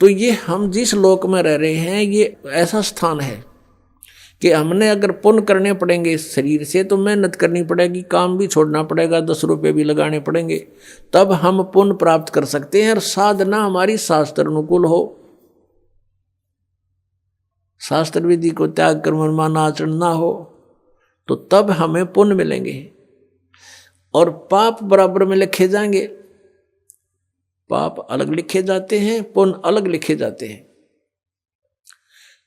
तो ये हम जिस लोक में रह रहे हैं ये ऐसा स्थान है कि हमने अगर पुण्य करने पड़ेंगे इस शरीर से तो मेहनत करनी पड़ेगी, काम भी छोड़ना पड़ेगा, 10 रुपये भी लगाने पड़ेंगे, तब हम पुण्य प्राप्त कर सकते हैं। और साधना हमारी शास्त्र अनुकूल हो, शास्त्र विधि को त्याग कर मनमाना आचरण ना हो, तो तब हमें पुण्य मिलेंगे। और पाप बराबर में लिखे जाएंगे, पाप अलग लिखे जाते हैं, पुण्य अलग लिखे जाते हैं।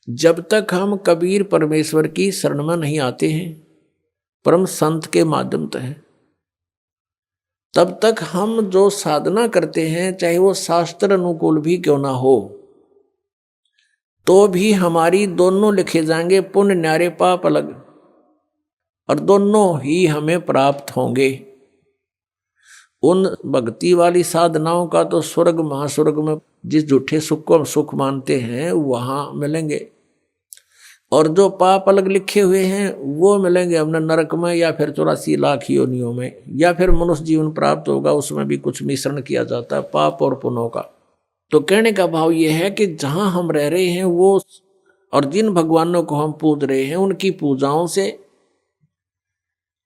जब तक हम कबीर परमेश्वर की शरण में नहीं आते हैं परम संत के माध्यम से, तब तक हम जो साधना करते हैं चाहे वो शास्त्र अनुकूल भी क्यों ना हो, तो भी हमारी दोनों लिखे जाएंगे, पुण्य न्यारे पाप अलग, और दोनों ही हमें प्राप्त होंगे। उन भक्ति वाली साधनाओं का तो स्वर्ग महास्वर्ग में जिस झूठे सुख को हम सुख मानते हैं वहां मिलेंगे, और जो पाप अलग लिखे हुए हैं वो मिलेंगे हमने नरक में, या फिर 84 लाख योनियों में, या फिर मनुष्य जीवन प्राप्त होगा, उसमें भी कुछ मिश्रण किया जाता है पाप और पुण्यों का। तो कहने का भाव ये है कि जहां हम रह रहे हैं वो, और जिन भगवानों को हम पूज रहे हैं उनकी पूजाओं से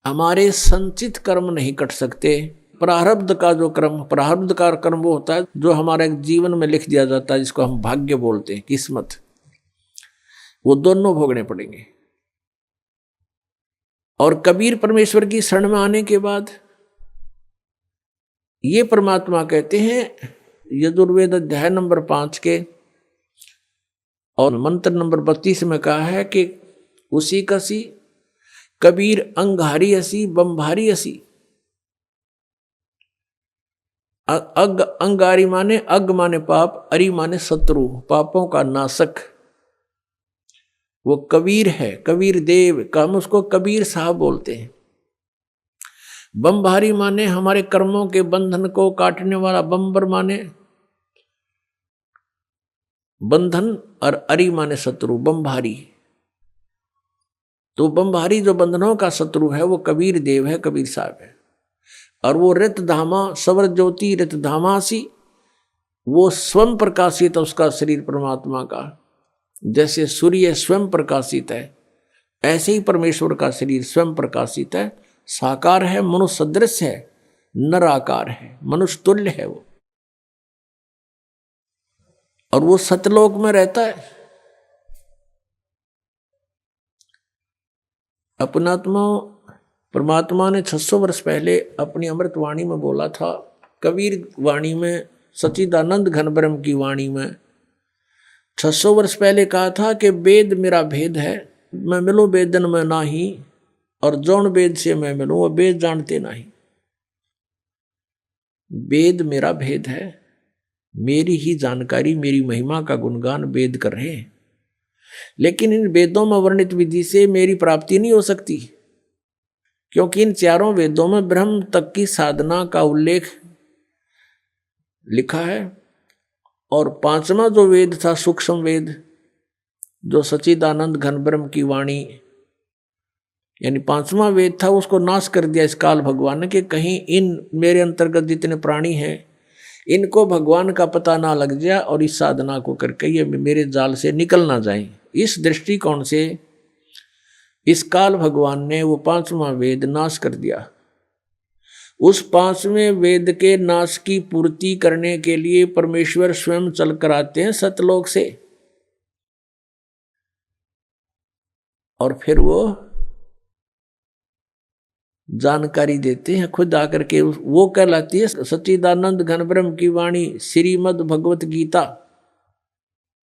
हमारे संचित कर्म नहीं कट सकते। प्रारब्ध का जो कर्म, प्रारब्ध का कर्म वो होता है जो हमारे जीवन में लिख दिया जाता है, जिसको हम भाग्य बोलते हैं, किस्मत, वो दोनों भोगने पड़ेंगे। और कबीर परमेश्वर की शरण में आने के बाद ये परमात्मा कहते हैं, यजुर्वेद अध्याय नंबर 5 के और मंत्र नंबर 32 में कहा है कि उसी कसी कबीर अंगारी असी बम्भारी असी। अग अंगारी माने अग माने पाप, अरि माने शत्रु, पापों का नाशक, वो कबीर है, कबीर देव का, हम उसको कबीर साहब बोलते हैं। बम्भारी माने हमारे कर्मों के बंधन को काटने वाला, बम्बर माने बंधन, और अरि माने शत्रु, बम्भारी। तो बम्भारी जो बंधनों का शत्रु है वो कबीर देव है, कबीर साहब है। और वो रित धामा सवर ज्योति रित धामासी, वो स्वयं प्रकाशित है, उसका शरीर परमात्मा का, जैसे सूर्य स्वयं प्रकाशित है ऐसे ही परमेश्वर का शरीर स्वयं प्रकाशित है, साकार है, मनुष्य सदृश है, नर आकार है, मनुष्य तुल्य है वो। और वो सतलोक में रहता है। अपनात्मा परमात्मा ने 600 वर्ष पहले अपनी अमृत वाणी में बोला था, कबीर वाणी में, सच्चिदानंद घन ब्रह्म की वाणी में 600 वर्ष पहले कहा था कि वेद मेरा भेद है, मैं मिलूं वेदन में नाही, और जौन वेद से मैं मिलूं वो वेद जानते नहीं। वेद मेरा भेद है, मेरी ही जानकारी, मेरी महिमा का गुणगान वेद कर रहे हैं, लेकिन इन वेदों में वर्णित विधि से मेरी प्राप्ति नहीं हो सकती, क्योंकि इन चारों वेदों में ब्रह्म तक की साधना का उल्लेख लिखा है। और 5वां जो वेद था सूक्ष्म वेद, जो सच्चिदानंद घन ब्रह्म की वाणी, यानी 5वां वेद था, उसको नाश कर दिया इस काल भगवान ने कि कहीं इन मेरे अंतर्गत जितने प्राणी हैं इनको भगवान का पता ना लग जाए और इस साधना को करके ये मेरे जाल से निकल ना जाए। इस दृष्टिकोण से इस काल भगवान ने वो 5वां वेद नाश कर दिया। उस 5वें वेद के नाश की पूर्ति करने के लिए परमेश्वर स्वयं चल कर आते हैं सतलोक से, और फिर वो जानकारी देते हैं खुद आकर के। वो कहलाती है सच्चिदानंद घन ब्रह्म की वाणी, श्रीमद् भगवत गीता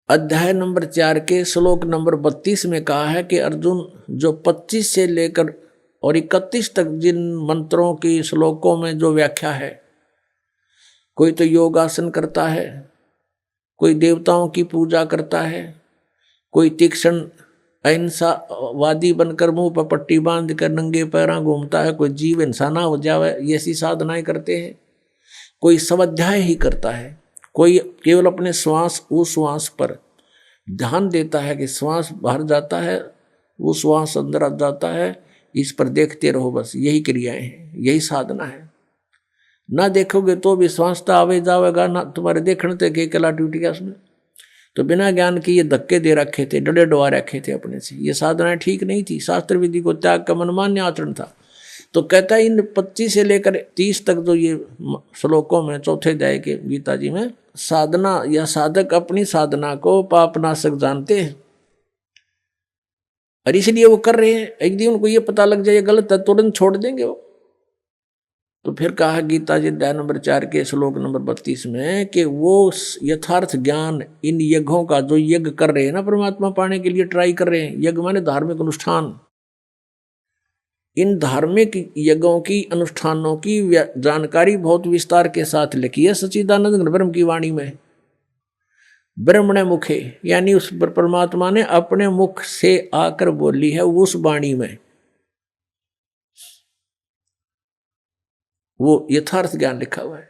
अध्याय नंबर 4 के श्लोक नंबर 32 में कहा है कि अर्जुन, जो 25 से लेकर और 31 तक जिन मंत्रों की श्लोकों में जो व्याख्या है, कोई तो योगासन करता है, कोई देवताओं की पूजा करता है, कोई तीक्ष्ण अहिंसावादी बनकर मुंह पर पट्टी बांध कर नंगे पैरा घूमता है, कोई जीव इंसाना हो जावे ऐसी साधनाएं करते हैं, कोई स्वाध्याय ही करता है, कोई केवल अपने श्वास उश्वास पर ध्यान देता है कि श्वास बाहर जाता है, वो श्वास अंदर आ जाता है, इस पर देखते रहो, बस यही क्रियाएं हैं, यही साधना है। ना देखोगे तो भी श्वास तो आवे जावेगा, ना तुम्हारे देखने तक के कला ड्यूटी है उसमें। तो बिना ज्ञान के ये धक्के दे रखे थे, डरे डुआ रखे थे अपने से। ये साधनाएं ठीक नहीं थी, शास्त्र विधि को त्याग का मनमान्य आचरण था। तो कहता है इन 25 से लेकर 30 तक जो ये श्लोकों में चौथे अध्याय के गीता जी में साधना या साधक अपनी साधना को पापनाशक जानते हैं और इसलिए वो कर रहे हैं। एक दिन उनको ये पता लग जाए गलत है, तुरंत छोड़ देंगे वो। तो फिर कहा गीता जी अध्याय नंबर 4 के श्लोक नंबर 32 में कि वो यथार्थ ज्ञान इन यज्ञों का जो यज्ञ कर रहे हैं ना, परमात्मा पाने के लिए ट्राई कर रहे हैं, यज्ञ माने धार्मिक अनुष्ठान, इन धार्मिक यज्ञों की अनुष्ठानों की जानकारी बहुत विस्तार के साथ लिखी है सच्चिदानंद ब्रह्म की वाणी में। ब्रह्मणे मुखे यानी उस परमात्मा ने अपने मुख से आकर बोली है उस वाणी में, वो यथार्थ ज्ञान लिखा हुआ है।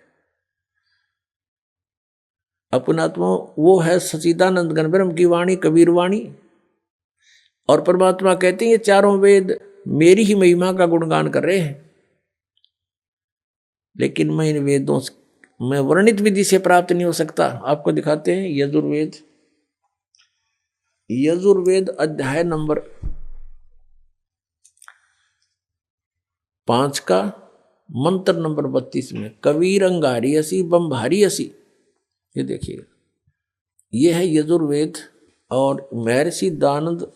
अपनात्मा वो है सच्चिदानंद घन ब्रह्म की वाणी, कबीर वाणी। और परमात्मा कहते हैं ये चारों वेद मेरी ही महिमा का गुणगान कर रहे हैं, लेकिन मैं इन वेदों में वर्णित विधि से प्राप्त नहीं हो सकता। आपको दिखाते हैं यजुर्वेद, यजुर्वेद अध्याय नंबर 5 का मंत्र नंबर 32 में कबीर अंगारी असी बम्भारी असी। ये देखिए ये है यजुर्वेद और महर्षि दानंद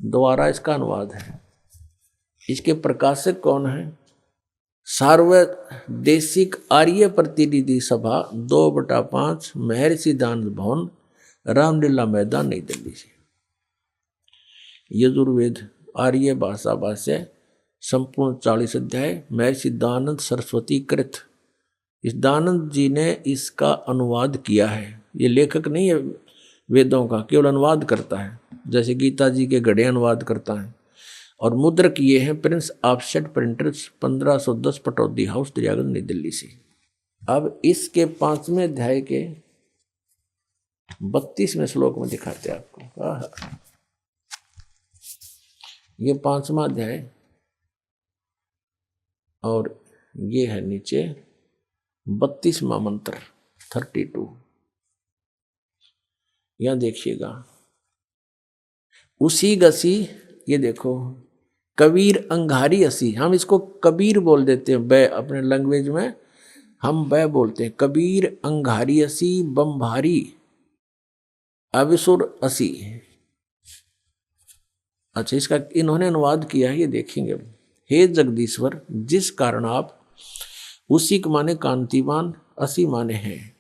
द्वारा इसका अनुवाद है। इसके प्रकाशक कौन है? सार्वदेशिक आर्य प्रतिनिधि सभा 2/5 महर्षि दानंद भवन, रामलीला मैदान, नई दिल्ली से। यजुर्वेद आर्य भाषा भाष्य संपूर्ण 40 अध्याय, महर्षि दानंद सरस्वती कृत। इस दानंद जी ने इसका अनुवाद किया है। ये लेखक नहीं है वेदों का, केवल अनुवाद करता है, जैसे गीता जी के गढ़े अनुवाद करता है। और मुद्रक ये हैं Prince offset printers 1510 Pataudi house Daryaganj नई दिल्ली से। अब इसके 5वें अध्याय के 32वें श्लोक में दिखाते हैं आपको। ये 5वां अध्याय और ये है नीचे 32वां मंत्र 32। यहां देखिएगा उसी गसी, ये देखो कबीर अंगारी असी, हम इसको कबीर बोल देते हैं बै, अपने लैंग्वेज में हम बै बोलते हैं। कबीर अंगारी असी बम्भारी अविसुर असी। अच्छा इसका इन्होंने अनुवाद किया है, ये देखेंगे। हे जगदीश्वर जिस कारण आप, उसी के माने कांतिमान, असी माने हैं,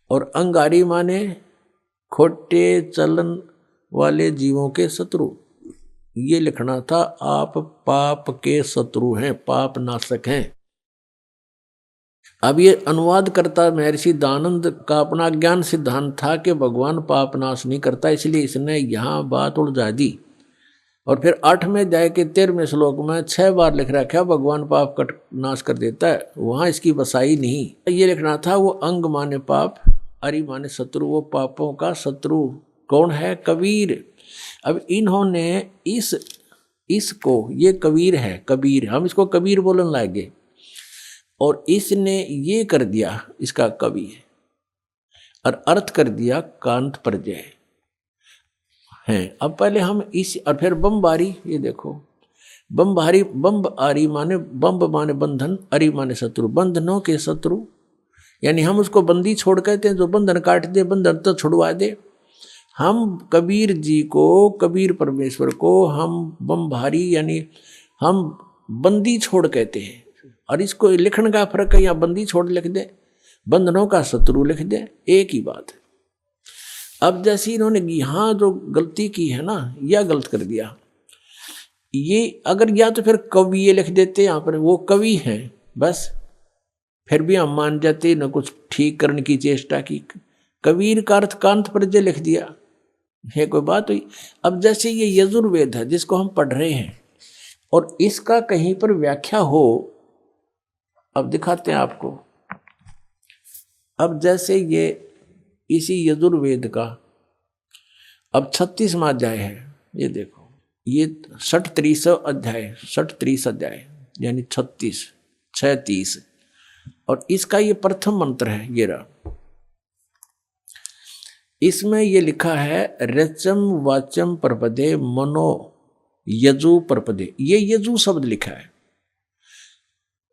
और अंगारी माने खोटे चलन वाले जीवों के शत्रु। ये लिखना था आप पाप के शत्रु हैं, पाप नाशक हैं। अब ये अनुवाद करता महर्षि दानंद का अपना ज्ञान सिद्धांत था कि भगवान पाप नाश नहीं करता, इसलिए इसने यहाँ बात उलझा दी। और फिर 8वें अध्याय के 13वें श्लोक में 6 बार लिख रखा भगवान पाप का नाश कर देता है, वहां इसकी बसाई नहीं। ये लिखना था वो अंग माने पाप, अरि माने शत्रु, वो पापों का शत्रु कौन है? कबीर। अब इन्होंने इसको, ये कबीर है, कबीर, हम इसको कबीर बोलने लगे, और इसने ये कर दिया इसका कवि, और अर्थ कर दिया कांत प्रजय है। अब पहले हम इस, और फिर बम्बारी, ये देखो बम्बारी, बम्ब आरी माने, बम्ब माने बंधन, अरि माने शत्रु, बंधनों के शत्रु, यानी हम उसको बंदी छोड़ कहते हैं, जो बंधन काट दे, बंधन तो छुड़वा दे। हम कबीर जी को, कबीर परमेश्वर को हम बम्भारी यानी हम बंदी छोड़ कहते हैं। और इसको लिखने का फर्क है, या बंदी छोड़ लिख दे, बंधनों का शत्रु लिख दे, एक ही बात है। अब जैसे इन्होंने यहाँ जो गलती की है ना, यह गलत कर दिया। ये अगर या तो फिर कवि ये लिख देते यहाँ पर, वो कवि हैं बस, फिर भी हम मान जाते, न कुछ ठीक करने की चेष्टा की। कबीर का अर्थ कांत प्रजय लिख दिया, है कोई बात हुई। अब जैसे ये यजुर्वेद है जिसको हम पढ़ रहे हैं, और इसका कहीं पर व्याख्या हो, अब दिखाते हैं आपको। अब जैसे ये इसी यजुर्वेद का अब 36वां अध्याय है, ये देखो, ये 36 अध्याय, 36 अध्याय यानी 36 6:30, और इसका ये प्रथम मंत्र है, ये रहा। इसमें ये लिखा है रचम वाचम प्रपदे मनो यजु प्रपदे, ये यजु शब्द लिखा है।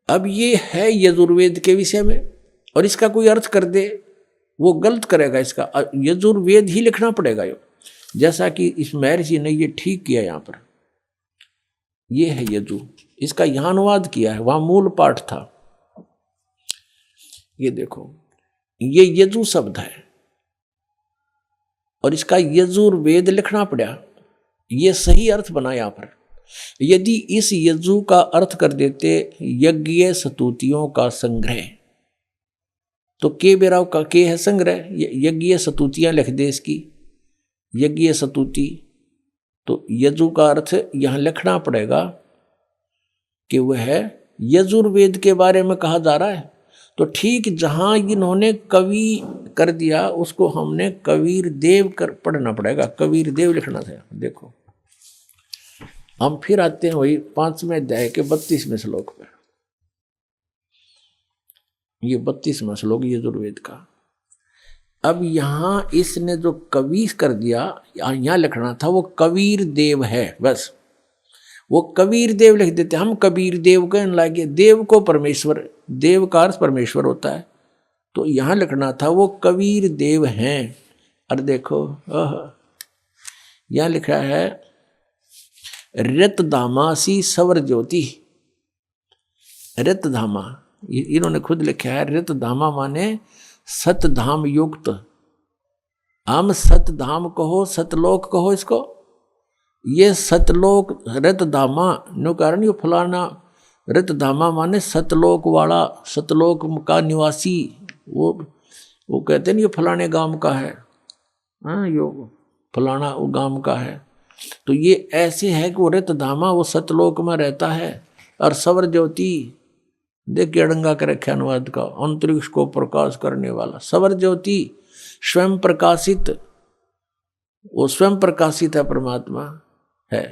अब ये है यजुर्वेद के विषय में, और इसका कोई अर्थ कर दे वो गलत करेगा, इसका यजुर्वेद ही लिखना पड़ेगा। यो जैसा कि इस महर्षि ने ये ठीक किया, यहाँ पर ये है यजु, इसका यहाँ अनुवाद किया है, वहां मूल पाठ था। ये देखो ये यजु शब्द है और इसका यजुर्वेद लिखना पड़ा, ये सही अर्थ बना यहाँ पर। यदि इस यजु का अर्थ कर देते यज्ञ स्तुतियों का संग्रह, तो के बेराव का के है संग्रह, यज्ञ स्तुतियां लिख दे इसकी यज्ञ स्तुति, तो यजु का अर्थ यहां लिखना पड़ेगा कि वह है यजुर्वेद के बारे में कहा जा रहा है। तो ठीक जहां इन्होंने कवि कर दिया उसको हमने कबीर देव कर पढ़ना पड़ेगा, कबीर देव लिखना था। देखो हम फिर आते हैं वही 5वें अध्याय के 32वें श्लोक पर। ये 32वां श्लोक यजुर्वेद का। अब यहां इसने जो कवि कर दिया, यहां लिखना था वो कबीर देव है, बस वो कबीर देव लिख देते। हम कबीर देव कहने लगे, देव को परमेश्वर, देव का अर्थ परमेश्वर होता है, तो यहां लिखना था वो कबीर देव हैं। और देखो यहां लिखा है रतधामासी सवर ज्योति, रतधामा इन्होंने खुद लिखा है। रतधामा माने सतधाम युक्त, हम सतधाम कहो सतलोक कहो इसको, ये सतलोक रतधामा नो कारण ये फलाना, रतधामा माने सतलोक वाला, सतलोक का निवासी, वो कहते हैं ये फलाने गांव का है, हाँ यो फलाना वो गांव का है। तो ये ऐसे है कि वो रतधामा वो सतलोक में रहता है। और सवर ज्योति देखिए अड़ंगा कर रखे अनुवाद का, अंतरिक्ष को प्रकाश करने वाला सवर ज्योति, स्वयं प्रकाशित, वो स्वयं प्रकाशित है, परमात्मा है,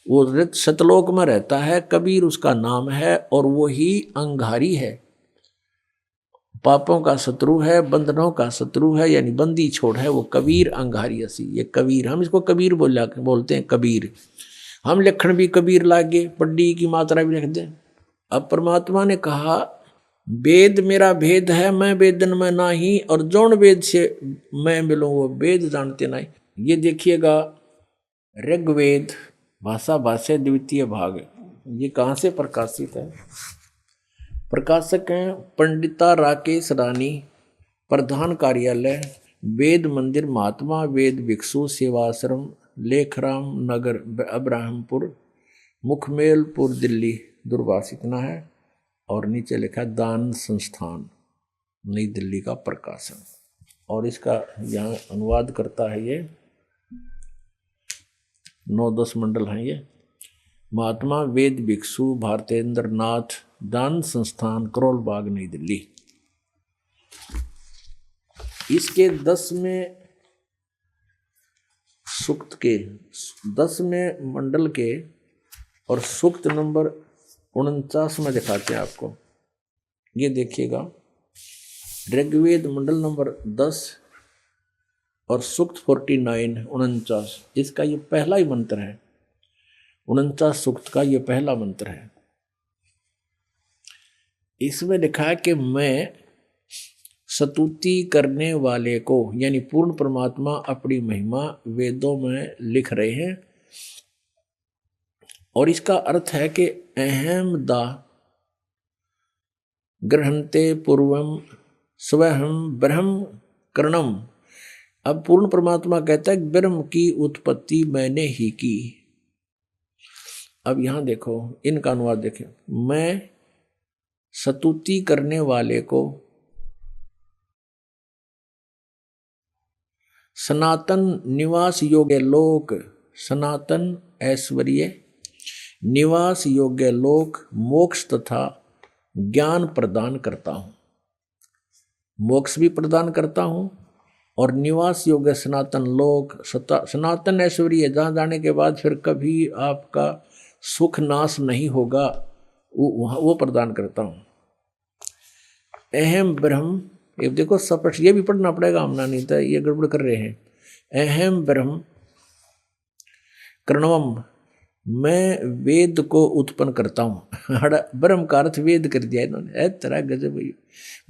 वो सतलोक में रहता है। कबीर उसका नाम है और वो ही अंगारी है, पापों का शत्रु है, बंधनों का शत्रु है, यानी बंदी छोड़ है वो कबीर अंगारी असी। ये कबीर, हम इसको कबीर बोलते हैं कबीर। हम लिखण भी कबीर लागे, पड्डी की मात्रा भी लिख दें। अब परमात्मा ने कहा वेद मेरा भेद है, मैं वेदन में नाही, और जौन वेद से मैं मिलूं वो वेद जानते नहीं। ये देखिएगा ऋग्वेद भाषा भाष्य द्वितीय भाग, ये कहाँ से प्रकाशित है? प्रकाशक हैं पंडिता राकेश रानी, प्रधान कार्यालय वेद मंदिर महात्मा वेद भिक्षु सेवाश्रम लेखराम नगर अब्राहमपुर मुखमेलपुर दिल्ली दूरभाष इतना है। और नीचे लिखा दान संस्थान नई दिल्ली का प्रकाशन। और इसका यहाँ अनुवाद करता है ये 9-10 मंडल हैं ये। महात्मा वेद भिक्षु भारतेंद्र नाथ दान संस्थान करोल बाग नई दिल्ली। इसके 10वें सूक्त के 10वें मंडल के और सूक्त नंबर 49 में दिखाते हैं आपको। ये देखिएगा ऋग्वेद मंडल नंबर 10 और सूक्त 49 इसका ये पहला ही मंत्र है। 49 सूक्त का ये पहला मंत्र है। इसमें लिखा है कि मैं स्तुति करने वाले को, यानी पूर्ण परमात्मा अपनी महिमा वेदों में लिख रहे हैं। और इसका अर्थ है कि अहम दा ग्रहणते पूर्वम स्वहम ब्रह्म करणम। अब पूर्ण परमात्मा कहता है ब्रह्म की उत्पत्ति मैंने ही की। अब यहां देखो इनका अनुवाद देखें, मैं स्तुति करने वाले को सनातन निवास योग्य लोक, सनातन ऐश्वर्य निवास योग्य लोक मोक्ष तथा ज्ञान प्रदान करता हूं। मोक्ष भी प्रदान करता हूं और निवास योग्य सनातन लोक, सनातन ऐश्वर्य जहां जाने के बाद फिर कभी आपका सुख नाश नहीं होगा, वो प्रदान करता हूं। अहम ब्रह्म ये देखो स्पष्ट, ये भी पढ़ना पड़ेगा, हमना नहीं था ये गड़बड़ कर रहे हैं। अहम ब्रह्म करणवम, मैं वेद को उत्पन्न करता हूँ। ब्रह्म का अर्थ वेद कर दिया इन्होंने, तरह गजब।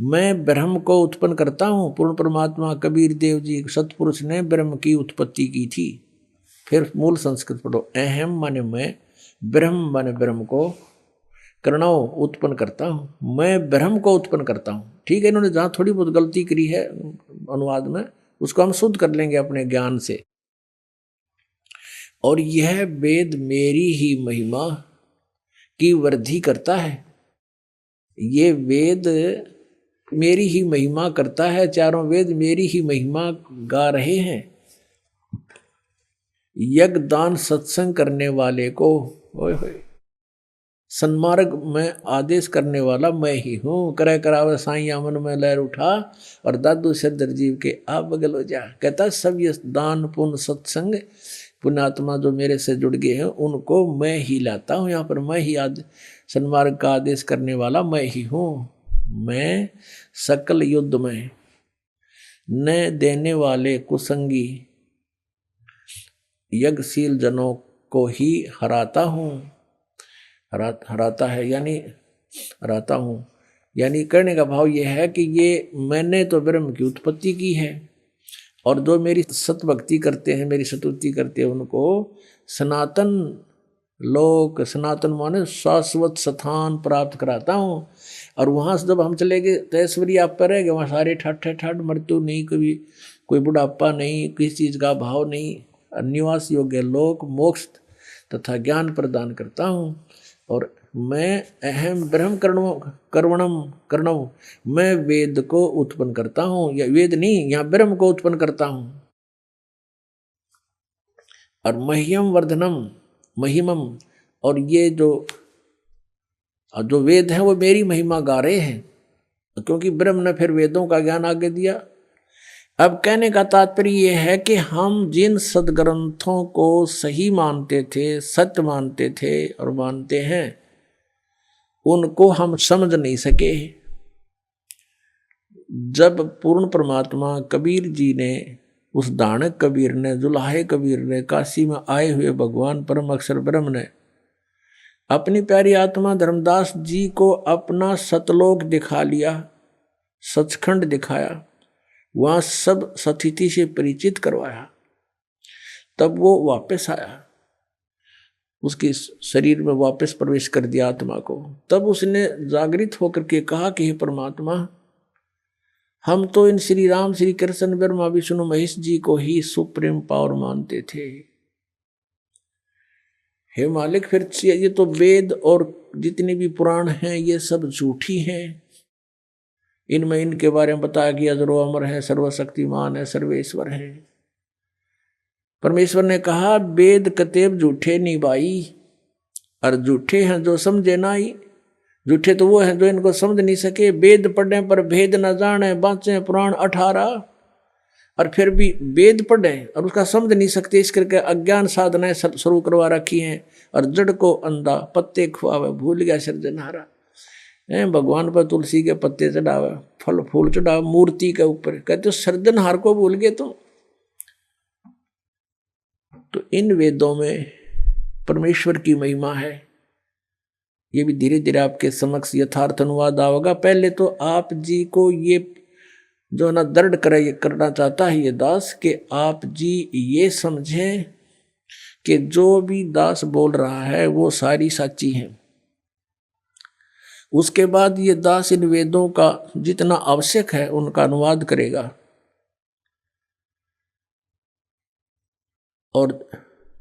मैं ब्रह्म को उत्पन्न करता हूँ। पूर्ण परमात्मा कबीर देव जी सतपुरुष ने ब्रह्म की उत्पत्ति की थी। फिर मूल संस्कृत पढ़ो। अहम माने मैं, ब्रह्म माने ब्रह्म को, करणव उत्पन्न करता हूँ, मैं ब्रह्म को उत्पन्न करता हूँ। ठीक है, इन्होंने जहाँ थोड़ी बहुत गलती करी है अनुवाद में, उसको हम शुद्ध कर लेंगे अपने ज्ञान से। और यह वेद मेरी ही महिमा की वृद्धि करता है। ये वेद मेरी ही महिमा करता है, चारों वेद मेरी ही महिमा गा रहे हैं। यज्ञ दान सत्संग करने वाले को सन्मार्ग में आदेश करने वाला मैं ही हूँ। करे करावे साईं मन में लहर उठा, और दादू सिरदर जीव के आप बगल हो जा। कहता सब ये दान पुण्य सत्संग पुण्यात्मा जो मेरे से जुड़ गए हैं उनको मैं ही लाता हूँ। यहाँ पर मैं ही सन्मार्ग का आदेश करने वाला मैं ही हूँ। मैं सकल युद्ध में न देने वाले कुसंगी यज्ञशील जनों को ही हराता हूँ। हराता है यानी हराता हूँ, यानी कहने का भाव यह है कि ये मैंने तो ब्रह्म की उत्पत्ति की है, और जो मेरी सतभक्ति करते हैं, मेरी सतुति करते हैं, उनको सनातन लोक, सनातन माने शाश्वत स्थान प्राप्त कराता हूँ। और वहाँ से जब हम चले गए तो ऐश्वर्य आप पर रहेगा, वहाँ सारे ठठ ठठ, मृत्यु नहीं, कभी कोई बुढ़ापा नहीं, किसी चीज़ का भाव नहीं, निवास योग्य लोक, मोक्ष तथा ज्ञान प्रदान करता हूँ। और मैं अहम ब्रह्म कर्णव, मैं वेद को उत्पन्न करता हूँ, या वेद नहीं, यहाँ ब्रह्म को उत्पन्न करता हूँ। और मह्यम वर्धनम, महिमम, और ये जो वेद है वो मेरी महिमा गा रहे हैं, क्योंकि ब्रह्म ने फिर वेदों का ज्ञान आगे दिया। अब कहने का तात्पर्य यह है कि हम जिन सदग्रंथों को सही मानते थे, सत्य मानते थे और मानते हैं, उनको हम समझ नहीं सके। जब पूर्ण परमात्मा कबीर जी ने, उस दानक कबीर ने, जुलाहे कबीर ने, काशी में आए हुए भगवान परम अक्षर ब्रह्म ने अपनी प्यारी आत्मा धर्मदास जी को अपना सतलोक दिखा लिया, सचखंड दिखाया, वहाँ सब सतिथि से परिचित करवाया, तब वो वापस आया, उसके शरीर में वापस प्रवेश कर दिया आत्मा को। तब उसने जागृत होकर के कहा कि हे परमात्मा, हम तो इन श्री राम, श्री कृष्ण, ब्रह्मा, विष्णु, महेश जी को ही सुप्रीम पावर मानते थे। हे मालिक, फिर ये तो वेद और जितने भी पुराण हैं ये सब झूठी हैं। इनमें इनके बारे में बताया गया अजरो अमर है, सर्वशक्तिमान है, सर्वेश्वर है। परमेश्वर ने कहा वेद कतेब झूठे नहीं भाई, और झूठे हैं जो समझे ना ही। झूठे तो वो हैं जो इनको समझ नहीं सके। वेद पढ़ने पर भेद न जाने, बाँचे पुराण 18, और फिर भी वेद पढ़े और उसका समझ नहीं सकते, इस करके अज्ञान साधनाएं शुरू करवा रखी हैं। और जड़ को अंधा पत्ते खुआवे, भूल गया सृजनहारा। भगवान पर तुलसी के पत्ते चढ़ावे, फल फूल चढ़ावे मूर्ति के ऊपर, कहते सृजनहार को भूल गए तुम। तो इन वेदों में परमेश्वर की महिमा है। ये भी धीरे धीरे आपके समक्ष यथार्थ अनुवाद आओगा। पहले तो आप जी को ये जो ना दृढ़ करना चाहता है ये दास, कि आप जी ये समझें कि जो भी दास बोल रहा है वो सारी सच्ची है। उसके बाद ये दास इन वेदों का जितना आवश्यक है उनका अनुवाद करेगा। और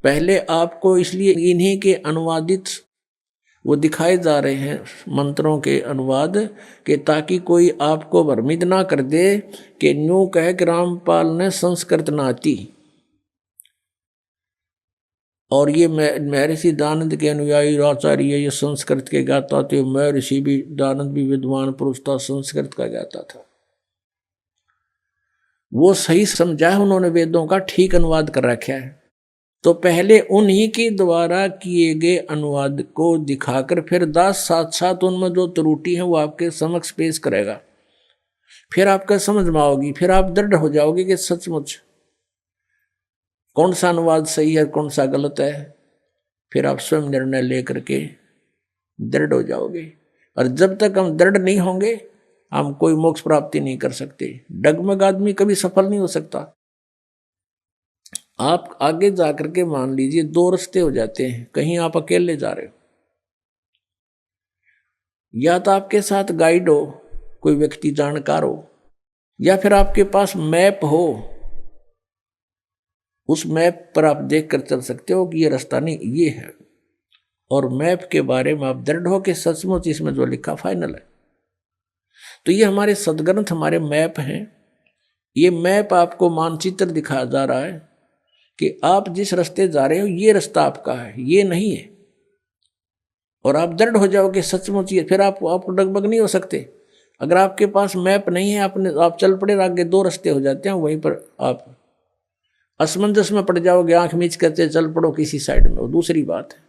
पहले आपको इसलिए इन्हीं के अनुवादित वो दिखाए जा रहे हैं मंत्रों के अनुवाद, के ताकि कोई आपको भ्रमित ना कर दे कि न्यू कह कि रामपाल ने संस्कृत ना आती। और ये महर्षि दानंद के अनुयायी आचार्य ये संस्कृत के गाता थे। महर्षि भी दानंद भी विद्वान पुरुष था, संस्कृत का गाता था। वो सही समझा है उन्होंने, वेदों का ठीक अनुवाद कर रखा है। तो पहले उन्हीं के द्वारा किए गए अनुवाद को दिखाकर फिर दास साथ साथ उनमें जो त्रुटि है वो आपके समक्ष पेश करेगा। फिर आपका समझ में आओगी, फिर आप दृढ़ हो जाओगे कि सचमुच कौन सा अनुवाद सही है कौन सा गलत है। फिर आप स्वयं निर्णय लेकर के दृढ़ हो जाओगे। और जब तक हम दृढ़ नहीं होंगे हम कोई मोक्ष प्राप्ति नहीं कर सकते। डगमग आदमी कभी सफल नहीं हो सकता। आप आगे जाकर के मान लीजिए दो रास्ते हो जाते हैं, कहीं आप अकेले जा रहे हो, या तो आपके साथ गाइड हो, कोई व्यक्ति जानकार हो, या फिर आपके पास मैप हो, उस मैप पर आप देख कर चल सकते हो कि ये रास्ता नहीं ये है, और मैप के बारे में आप दृढ़ हो कि सचमुच इसमें जो लिखा फाइनल है। तो ये हमारे सदग्रंथ हमारे मैप हैं। ये मैप आपको मानचित्र दिखाया जा रहा है कि आप जिस रास्ते जा रहे हो ये रास्ता आपका है, ये नहीं है। और आप दृढ़ हो जाओगे सचमुच ये, फिर आप डगमग नहीं हो सकते। अगर आपके पास मैप नहीं है, आप चल पड़े, आगे दो रास्ते हो जाते हैं, वहीं पर आप असमंजस में पड़ जाओगे, आंख मीच करते चल पड़ो किसी साइड में, वो दूसरी बात है।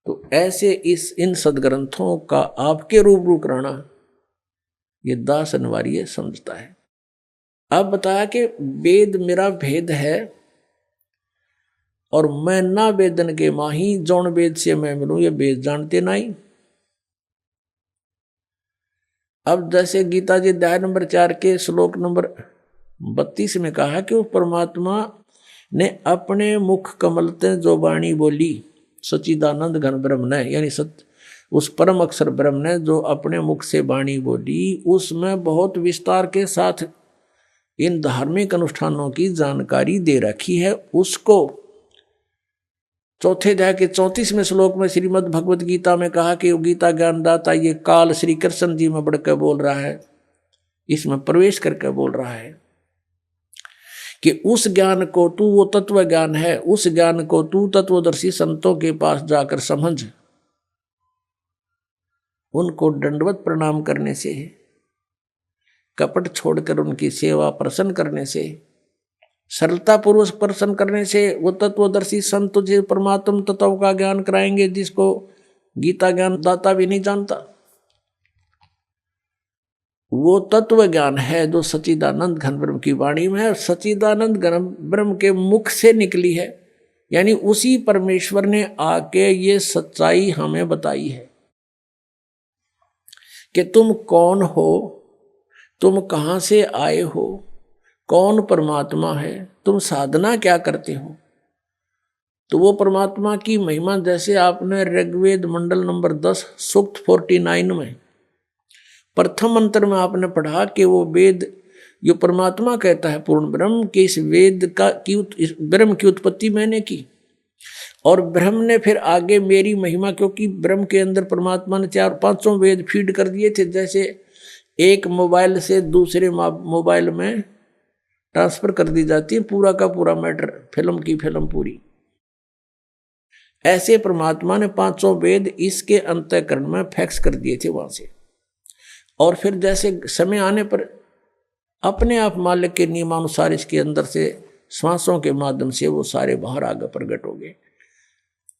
तो ऐसे इन सदग्रंथों का आपके रूबरू कराना ये दास अनिवार्य समझता है। अब बताया कि वेद मेरा भेद है और मैं ना वेदन के माही, जौन वेद से मैं मिलूं ये वेद जानते नहीं। अब जैसे गीता जी अध्याय नंबर 4 के श्लोक नंबर 32 में कहा कि वो परमात्मा ने अपने मुख कमल ते जो वाणी बोली, सच्चिदानंद घन ब्रह्म ने, यानी उस परम अक्षर ब्रह्म ने जो अपने मुख से वाणी बोली, उसमें बहुत विस्तार के साथ इन धार्मिक अनुष्ठानों की जानकारी दे रखी है। उसको चौथे अध्याय के 34वें श्लोक में श्रीमद् भगवत गीता में कहा कि गीता ज्ञानदाता ये काल श्री कृष्ण जी में बढ़कर बोल रहा है, इसमें प्रवेश करके बोल रहा है कि उस ज्ञान को तू, वो तत्व ज्ञान है, उस ज्ञान को तू तत्वदर्शी संतों के पास जाकर समझ, उनको दंडवत प्रणाम करने से, कपट छोड़कर उनकी सेवा प्रसन्न करने से, सरलता पूर्वक प्रसन्न करने से वो तत्वदर्शी संत तुझे परमात्म तत्व का ज्ञान कराएंगे जिसको गीता ज्ञान दाता भी नहीं जानता। वो तत्व ज्ञान है जो सच्चिदानंद घन ब्रह्म की वाणी में है, सच्चिदानंद घन ब्रह्म के मुख से निकली है। यानी उसी परमेश्वर ने आके ये सच्चाई हमें बताई है कि तुम कौन हो, तुम कहां से आए हो, कौन परमात्मा है, तुम साधना क्या करते हो। तो वो परमात्मा की महिमा जैसे आपने ऋग्वेद मंडल नंबर 10 सूक्त 49 में प्रथम मंत्र में आपने पढ़ा कि वो वेद जो परमात्मा कहता है पूर्ण ब्रह्म के इस वेद का इस ब्रह्म की उत्पत्ति मैंने की, और ब्रह्म ने फिर आगे मेरी महिमा, क्योंकि ब्रह्म के अंदर परमात्मा ने 4-5 वेद फीड कर दिए थे, जैसे एक मोबाइल से दूसरे मोबाइल में ट्रांसफर कर दी जाती है पूरा का पूरा मैटर, फिल्म की फिल्म पूरी। ऐसे परमात्मा ने 5 वेद इसके अंतःकरण में फैक्स कर दिए थे वहां से, और फिर जैसे समय आने पर अपने आप मालिक के नियमानुसार इसके अंदर से श्वासों के माध्यम से वो सारे बाहर आगे प्रकट हो गए।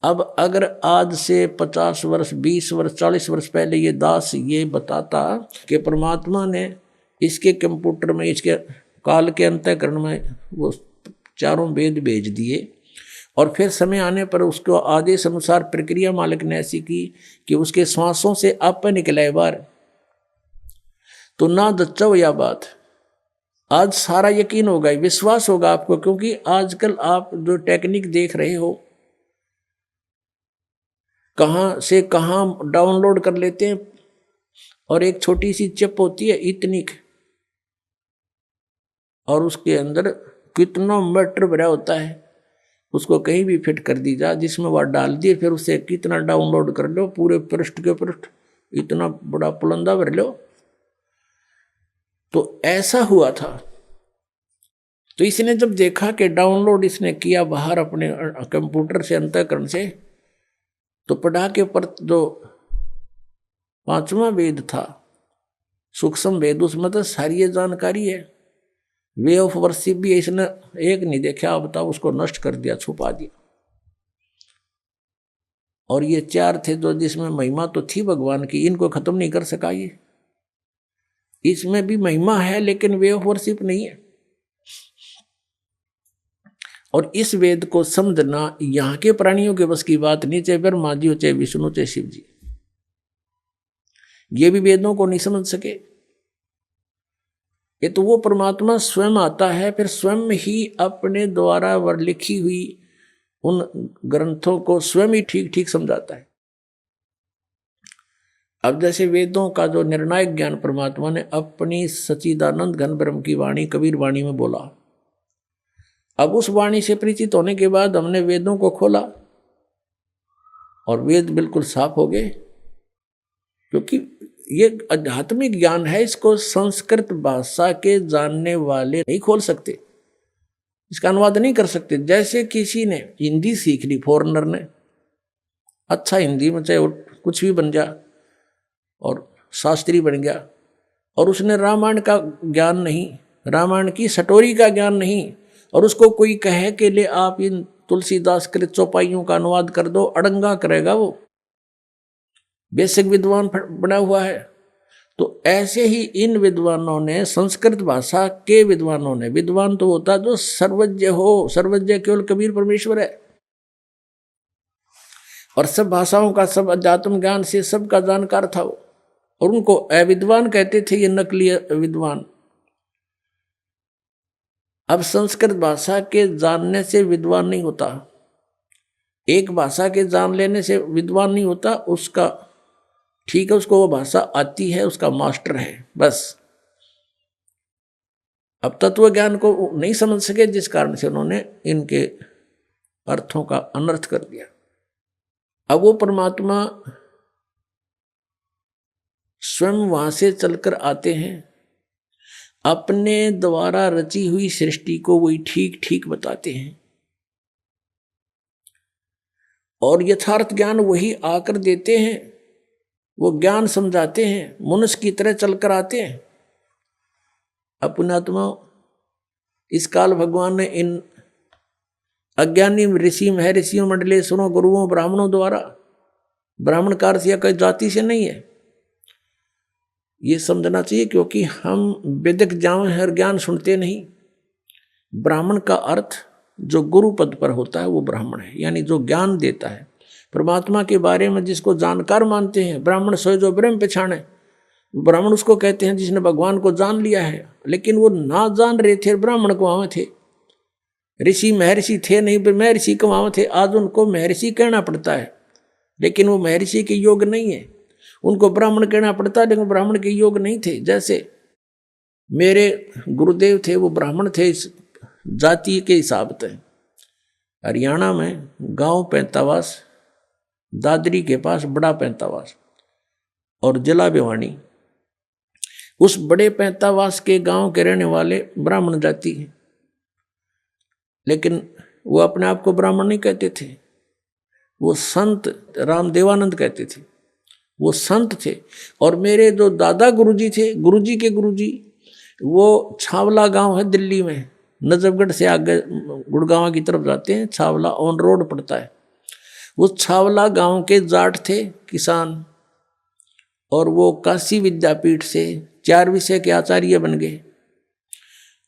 अब अगर आज से 50 वर्ष 20 वर्ष 40 वर्ष पहले ये दास ये बताता कि परमात्मा ने इसके कंप्यूटर में इसके काल के अंतःकरण में वो 4 वेद भेज दिए, और फिर समय आने पर उसको आदेश अनुसार प्रक्रिया मालिक ने ऐसी की कि उसके श्वासों से आप निकले बाहर, तो ना दच्चो या बात आज सारा यकीन होगा, विश्वास होगा आपको। क्योंकि आजकल आप जो टेक्निक देख रहे हो कहाँ से कहाँ डाउनलोड कर लेते हैं, और एक छोटी सी चिप होती है इतनी, और उसके अंदर कितना मैटर भरा होता है, उसको कहीं भी फिट कर दी जा, जिसमें वह डाल दिए, फिर उसे कितना डाउनलोड कर लो, पूरे पृष्ठ के पृष्ठ इतना बड़ा पुलंदा भर लो। तो ऐसा हुआ था। तो इसने जब देखा कि डाउनलोड इसने किया बाहर अपने कंप्यूटर से अंतःकरण से, तो पढ़ा के पर जो 5वां वेद था सूक्ष्म वेद, उसमें तो सारी ये जानकारी है। वे ऑफ वर्शिप भी इसने एक नहीं देखा, आप बताओ, उसको नष्ट कर दिया, छुपा दिया। और ये 4 थे जो जिसमें महिमा तो थी भगवान की, इनको खत्म नहीं कर सका ये। इसमें भी महिमा है, लेकिन वे ऑफ वर्शिप नहीं है। और इस वेद को समझना यहाँ के प्राणियों के बस की बात नहीं, चाहे ब्रह्मा जी हो, चाहे विष्णु, चाहे शिव जी, ये भी वेदों को नहीं समझ सके। ये तो वो परमात्मा स्वयं आता है, फिर स्वयं ही अपने द्वारा वर लिखी हुई उन ग्रंथों को स्वयं ही ठीक ठीक समझाता है। अब जैसे वेदों का जो निर्णायक ज्ञान परमात्मा ने अपनी सच्चिदानंद घन ब्रह्म की वाणी कबीर वाणी में बोला, अब उस वाणी से परिचित होने के बाद हमने वेदों को खोला और वेद बिल्कुल साफ हो गए, क्योंकि ये आध्यात्मिक ज्ञान है, इसको संस्कृत भाषा के जानने वाले नहीं खोल सकते, इसका अनुवाद नहीं कर सकते। जैसे किसी ने हिंदी सीख ली, फॉरेनर ने, अच्छा हिंदी में चाहे कुछ भी बन गया और शास्त्री बन गया, और उसने रामायण का ज्ञान नहीं, रामायण की सटोरी का ज्ञान नहीं, और उसको कोई कहे कि ले आप इन तुलसीदास कृत चौपाइयों का अनुवाद कर दो, अड़ंगा करेगा वो, बेसिक विद्वान बना हुआ है। तो ऐसे ही इन विद्वानों ने, संस्कृत भाषा के विद्वानों ने, विद्वान तो होता जो सर्वज्ञ हो, सर्वज्ञ केवल कबीर परमेश्वर है, और सब भाषाओं का, सब अध्यात्म ज्ञान से सबका जानकार था वो, और उनको अविद्वान कहते थे, ये नकली विद्वान। अब संस्कृत भाषा के जानने से विद्वान नहीं होता, एक भाषा के जान लेने से विद्वान नहीं होता, उसका ठीक है, उसको वो भाषा आती है, उसका मास्टर है, बस। अब तत्व ज्ञान को नहीं समझ सके, जिस कारण से उन्होंने इनके अर्थों का अनर्थ कर दिया। अब वो परमात्मा स्वयं वहां से चलकर आते हैं, अपने द्वारा रची हुई सृष्टि को वही ठीक ठीक बताते हैं, और यथार्थ ज्ञान वही आकर देते हैं, वो ज्ञान समझाते हैं, मनुष्य की तरह चलकर आते हैं। पुण्यात्मा, इस काल भगवान ने इन अज्ञानी ऋषि महर्षियों, मंडलेश्वरों, गुरुओं, ब्राह्मणों द्वारा, ब्राह्मण कार से या कोई जाति से नहीं है, ये समझना चाहिए, क्योंकि हम वेदिक ज्ञान सुनते नहीं। ब्राह्मण का अर्थ जो गुरु पद पर होता है वो ब्राह्मण है, यानी जो ज्ञान देता है परमात्मा के बारे में, जिसको जानकार मानते हैं। ब्राह्मण सोए जो ब्रह्म पहचाने, ब्राह्मण उसको कहते हैं जिसने भगवान को जान लिया है, लेकिन वो ना जान रहे थे, ब्राह्मण को वहां थे, ऋषि महर्षि थे नहीं, महर्षि को वहां थे। आज उनको महर्षि कहना पड़ता है, लेकिन वो महर्षि के योग नहीं है, उनको ब्राह्मण कहना पड़ता है, लेकिन ब्राह्मण के योग नहीं थे। जैसे मेरे गुरुदेव थे, वो ब्राह्मण थे इस जाति के हिसाब से। हरियाणा में गांव पैंतावास, दादरी के पास बड़ा पैंतावास और जिला भिवानी, उस बड़े पैंतावास के गांव के रहने वाले ब्राह्मण जाति हैं, लेकिन वो अपने आप को ब्राह्मण नहीं कहते थे, वो संत रामदेवानंद कहते थे, वो संत थे। और मेरे जो दादा गुरुजी थे, गुरुजी के गुरुजी, वो छावला गांव है दिल्ली में, नजफगढ़ से आगे गुड़गांव की तरफ जाते हैं, छावला ऑन रोड पड़ता है। वो छावला गांव के जाट थे, किसान, और वो काशी विद्यापीठ से 4 विषय के आचार्य बन गए।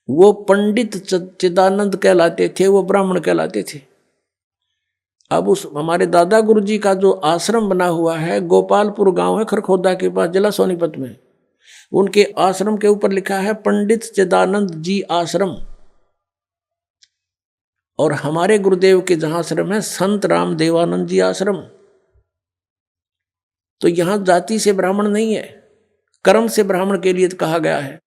वो पंडित चिदानंद कहलाते थे, वो ब्राह्मण कहलाते थे। अब उस हमारे दादा गुरुजी का जो आश्रम बना हुआ है, गोपालपुर गांव है खरखोदा के पास, जिला सोनीपत में, उनके आश्रम के ऊपर लिखा है पंडित चिदानंद जी आश्रम। और हमारे गुरुदेव के जहां आश्रम है संत राम देवानंद जी आश्रम। तो यहां जाति से ब्राह्मण नहीं है, कर्म से ब्राह्मण के लिए कहा गया है।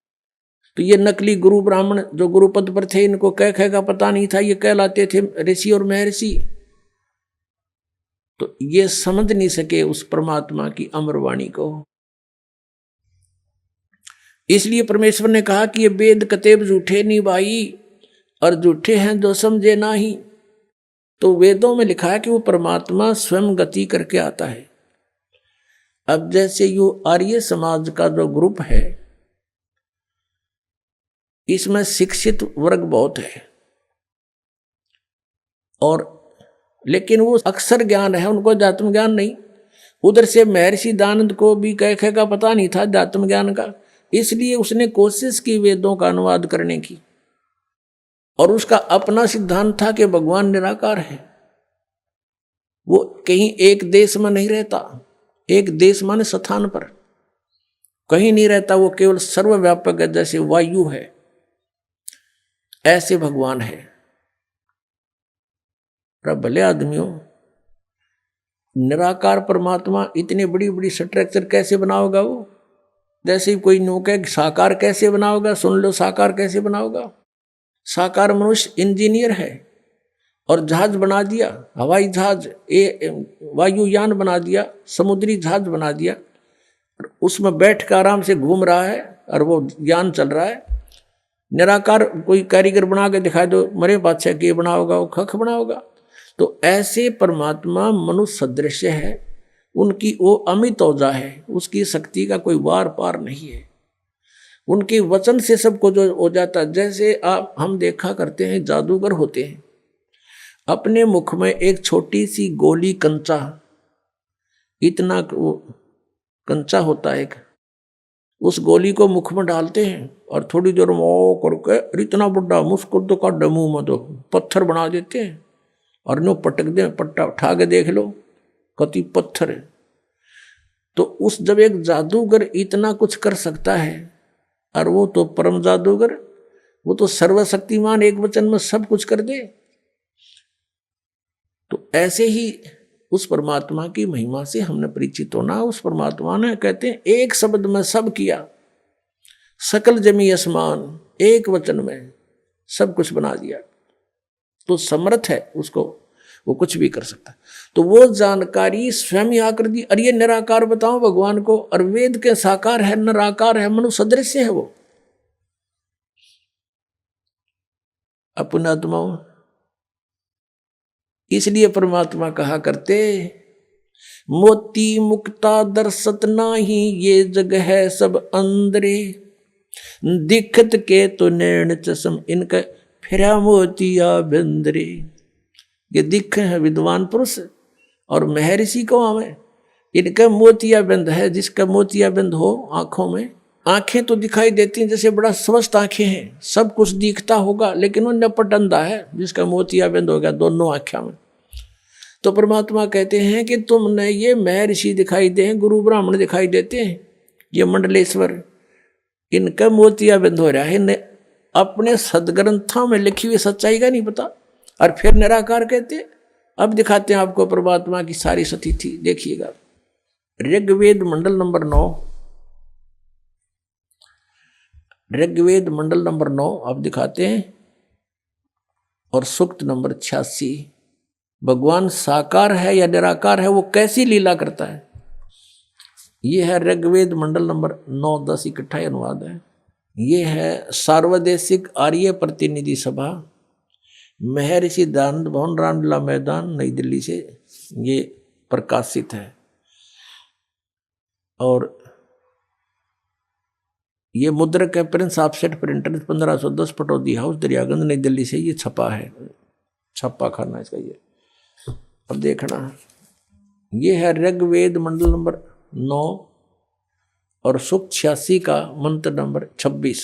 तो ये नकली गुरु ब्राह्मण जो गुरुपद पर थे, इनको कह का पता नहीं था, ये कहलाते थे ऋषि और महर्षि। तो ये समझ नहीं सके उस परमात्मा की अमरवाणी को। इसलिए परमेश्वर ने कहा कि ये वेद कतेब झूठे नहीं भाई, और झूठे हैं जो समझे ना ही। तो वेदों में लिखा है कि वो परमात्मा स्वयं गति करके आता है। अब जैसे यू आर्य समाज का जो ग्रुप है, इसमें शिक्षित वर्ग बहुत है, और लेकिन वो अक्षर ज्ञान है, उनको अध्यात्म ज्ञान नहीं। उधर से महर्षि दानंद को भी कह का पता नहीं था अध्यात्म ज्ञान का, इसलिए उसने कोशिश की वेदों का अनुवाद करने की, और उसका अपना सिद्धांत था कि भगवान निराकार है। वो कहीं एक देश में नहीं रहता, एक देश माने स्थान पर कहीं नहीं रहता, वो केवल सर्वव्यापक है, जैसे वायु है ऐसे भगवान है। भले आदमियों, निराकार परमात्मा इतनी बड़ी बड़ी स्ट्रक्चर कैसे बनाओगा वो? जैसे कोई नौका साकार कैसे बनाओगा, सुन लो साकार कैसे बनाओगा। साकार मनुष्य इंजीनियर है और जहाज बना दिया, हवाई जहाज, वायुयान बना दिया, समुद्री जहाज बना दिया, उसमें बैठ कर आराम से घूम रहा है और वो यान चल रहा है। निराकार कोई कारीगर बना के दिखाए दो, मरे बादशाह के बनाओगा, वो खख बनाओगा। तो ऐसे परमात्मा मनुष्य सदृश है, उनकी वो अमित औजा है, उसकी शक्ति का कोई वार पार नहीं है, उनके वचन से सबको जो हो जाता। जैसे आप हम देखा करते हैं जादूगर होते हैं, अपने मुख में एक छोटी सी गोली कंचा, इतना कंचा होता है, उस गोली को मुख में डालते हैं और थोड़ी देर में ओ करके इतना बड़ा मुस्कुर तो का मुंह में तो पत्थर बना देते हैं और नो पटक दे, पट्टा उठा के देख लो कति पत्थर है। तो उस जब एक जादूगर इतना कुछ कर सकता है, और वो तो परम जादूगर, वो तो सर्वशक्तिमान, एक वचन में सब कुछ कर दे। तो ऐसे ही उस परमात्मा की महिमा से हमने परिचित होना। उस परमात्मा ने कहते हैं एक शब्द में सब किया, सकल जमी आसमान, एक वचन में सब कुछ बना दिया। तो समर्थ है उसको, वो कुछ भी कर सकता है। तो वो जानकारी स्वयं ही आकर दी। अरे ये निराकार बताओ भगवान को, और वेद के साकार है, निराकार है, मनुष्य सदृश है वो अपनात्माओं। इसलिए परमात्मा कहा करते, मोती मुक्ता दर्शत नाही, ये जग है सब अंदरे, दिखत के तो नैन चश्म, इनका फिरा मोतिया बिंदरे। ये दिख है विद्वान पुरुष और महर्षि को हमें, इनका मोतिया बिंद है। जिसका मोतिया बिंद हो आंखों में, आंखें तो दिखाई देती हैं जैसे बड़ा स्वस्थ आंखें हैं, सब कुछ दिखता होगा, लेकिन वो नपट अंधा है जिसका मोतिया बिंद हो गया दोनों आंखों में। तो परमात्मा कहते हैं कि तुमने ये महर्षि दिखाई दे, गुरु ब्राह्मण दिखाई देते हैं, ये मंडलेश्वर, इनका मोतिया बिंद हो रहा है, इन्हें अपने सदग्रंथों में लिखी हुई सच्चाई का नहीं पता, और फिर निराकार कहते हैं। अब दिखाते हैं आपको परमात्मा की सारी स्थिति, देखिएगा ऋग्वेद मंडल नंबर 9, ऋग्वेद मंडल नंबर 9 अब दिखाते हैं, और सूक्त नंबर 86। भगवान साकार है या निराकार है, वो कैसी लीला करता है। ये है ऋग्वेद मंडल नंबर 9, 10 इकट्ठा अनुवाद है। ये है सार्वदेशिक आर्य प्रतिनिधि सभा, महर्षि दयानंद भवन, रामलीला मैदान, नई दिल्ली से ये प्रकाशित है। और ये मुद्रक है Prince offset printer, 1510 Pataudi house, Daryaganj, नई दिल्ली से ये छपा है, छापा खाना इसका ये। अब देखना, ये है ऋग्वेद मंडल नंबर 9 और सूक्त 86 का मंत्र नंबर 26।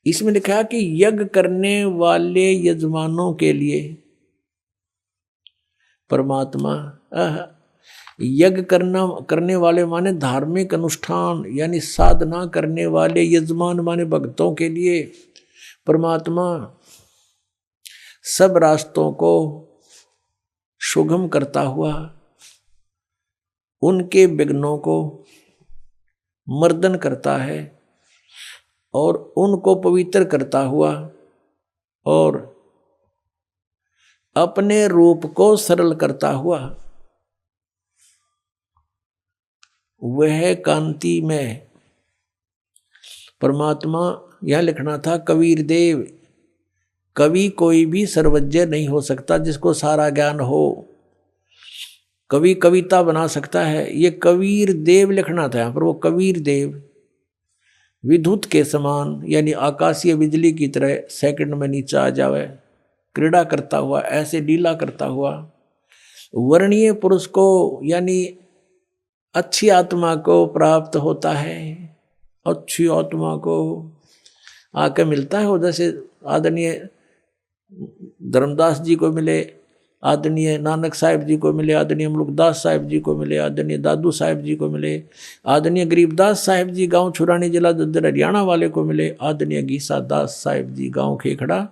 इसमें लिखा कि यज्ञ करने वाले यजमानों के लिए परमात्मा, यज्ञ करने वाले माने धार्मिक अनुष्ठान यानी साधना करने वाले, यजमान माने भक्तों के लिए परमात्मा सब रास्तों को सुगम करता हुआ, उनके विघ्नों को मर्दन करता है और उनको पवित्र करता हुआ, और अपने रूप को सरल करता हुआ वह कांति में परमात्मा। यह लिखना था कबीर देव, कवि कोई भी सर्वज्ञ नहीं हो सकता जिसको सारा ज्ञान हो। कवि कविता बना सकता है, ये कबीर देव लिखना था यहाँ पर। वो कबीर देव विद्युत के समान यानी आकाशीय बिजली की तरह सेकंड में नीचे आ जावे, क्रीड़ा करता हुआ, ऐसे लीला करता हुआ वर्णीय पुरुष को यानी अच्छी आत्मा को प्राप्त होता है, अच्छी आत्मा को आके मिलता है। वो जैसे आदरणीय धर्मदास जी को मिले, आदरणीय नानक साहिब जी को मिले, आदरणीय मुलुकदास साहिब जी को मिले, आदरणीय दादू साहिब जी को मिले, आदरणीय गरीबदास साहिब जी गांव छुरानी जिला दद्दर हरियाणा वाले को मिले, आदरणीय गीसा दास साहिब जी गांव खेखड़ा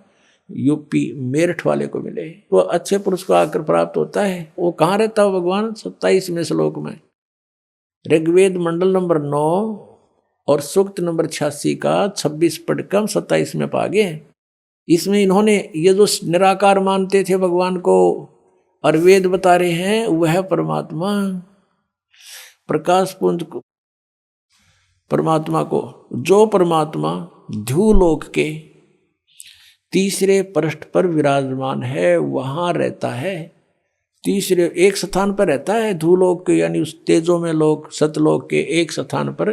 यूपी मेरठ वाले को मिले। वो अच्छे पुरुष को आकर प्राप्त होता है। वो कहाँ रहता है भगवान? 27वें श्लोक में, ऋग्वेद मंडल नंबर 9 और सूक्त नंबर 86 का 26 पढ़कर 27 में पा गए। इसमें इन्होंने ये जो निराकार मानते थे भगवान को और वेद बता रहे हैं, वह परमात्मा प्रकाश पुंज को, परमात्मा को, जो परमात्मा ध्रुवलोक के तीसरे पृष्ठ पर विराजमान है, वहां रहता है। तीसरे एक स्थान पर रहता है ध्रुवलोक के, यानी उस तेजो में लोक सतलोक के एक स्थान पर,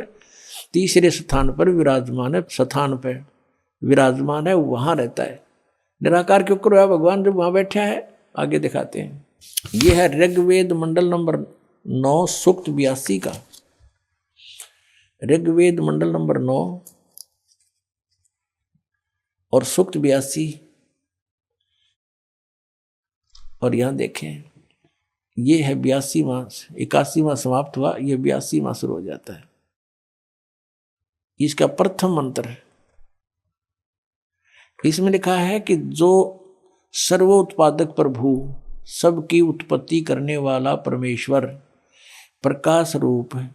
तीसरे स्थान पर विराजमान है, स्थान पर विराजमान है, वहां रहता है। निराकार क्यों करो है भगवान जब वहां बैठा है? आगे दिखाते हैं। यह है ऋग्वेद मंडल नंबर 9 सूक्त 82 का, ऋग्वेद मंडल नंबर 9 और सूक्त 82। और यहां देखें, ये है 82वां, 81वां समाप्त हुआ, ये 82वां शुरू हो जाता है। इसका प्रथम मंत्र है। इसमें लिखा है कि जो सर्वोत्पादक प्रभु, सबकी उत्पत्ति करने वाला परमेश्वर प्रकाश रूप है।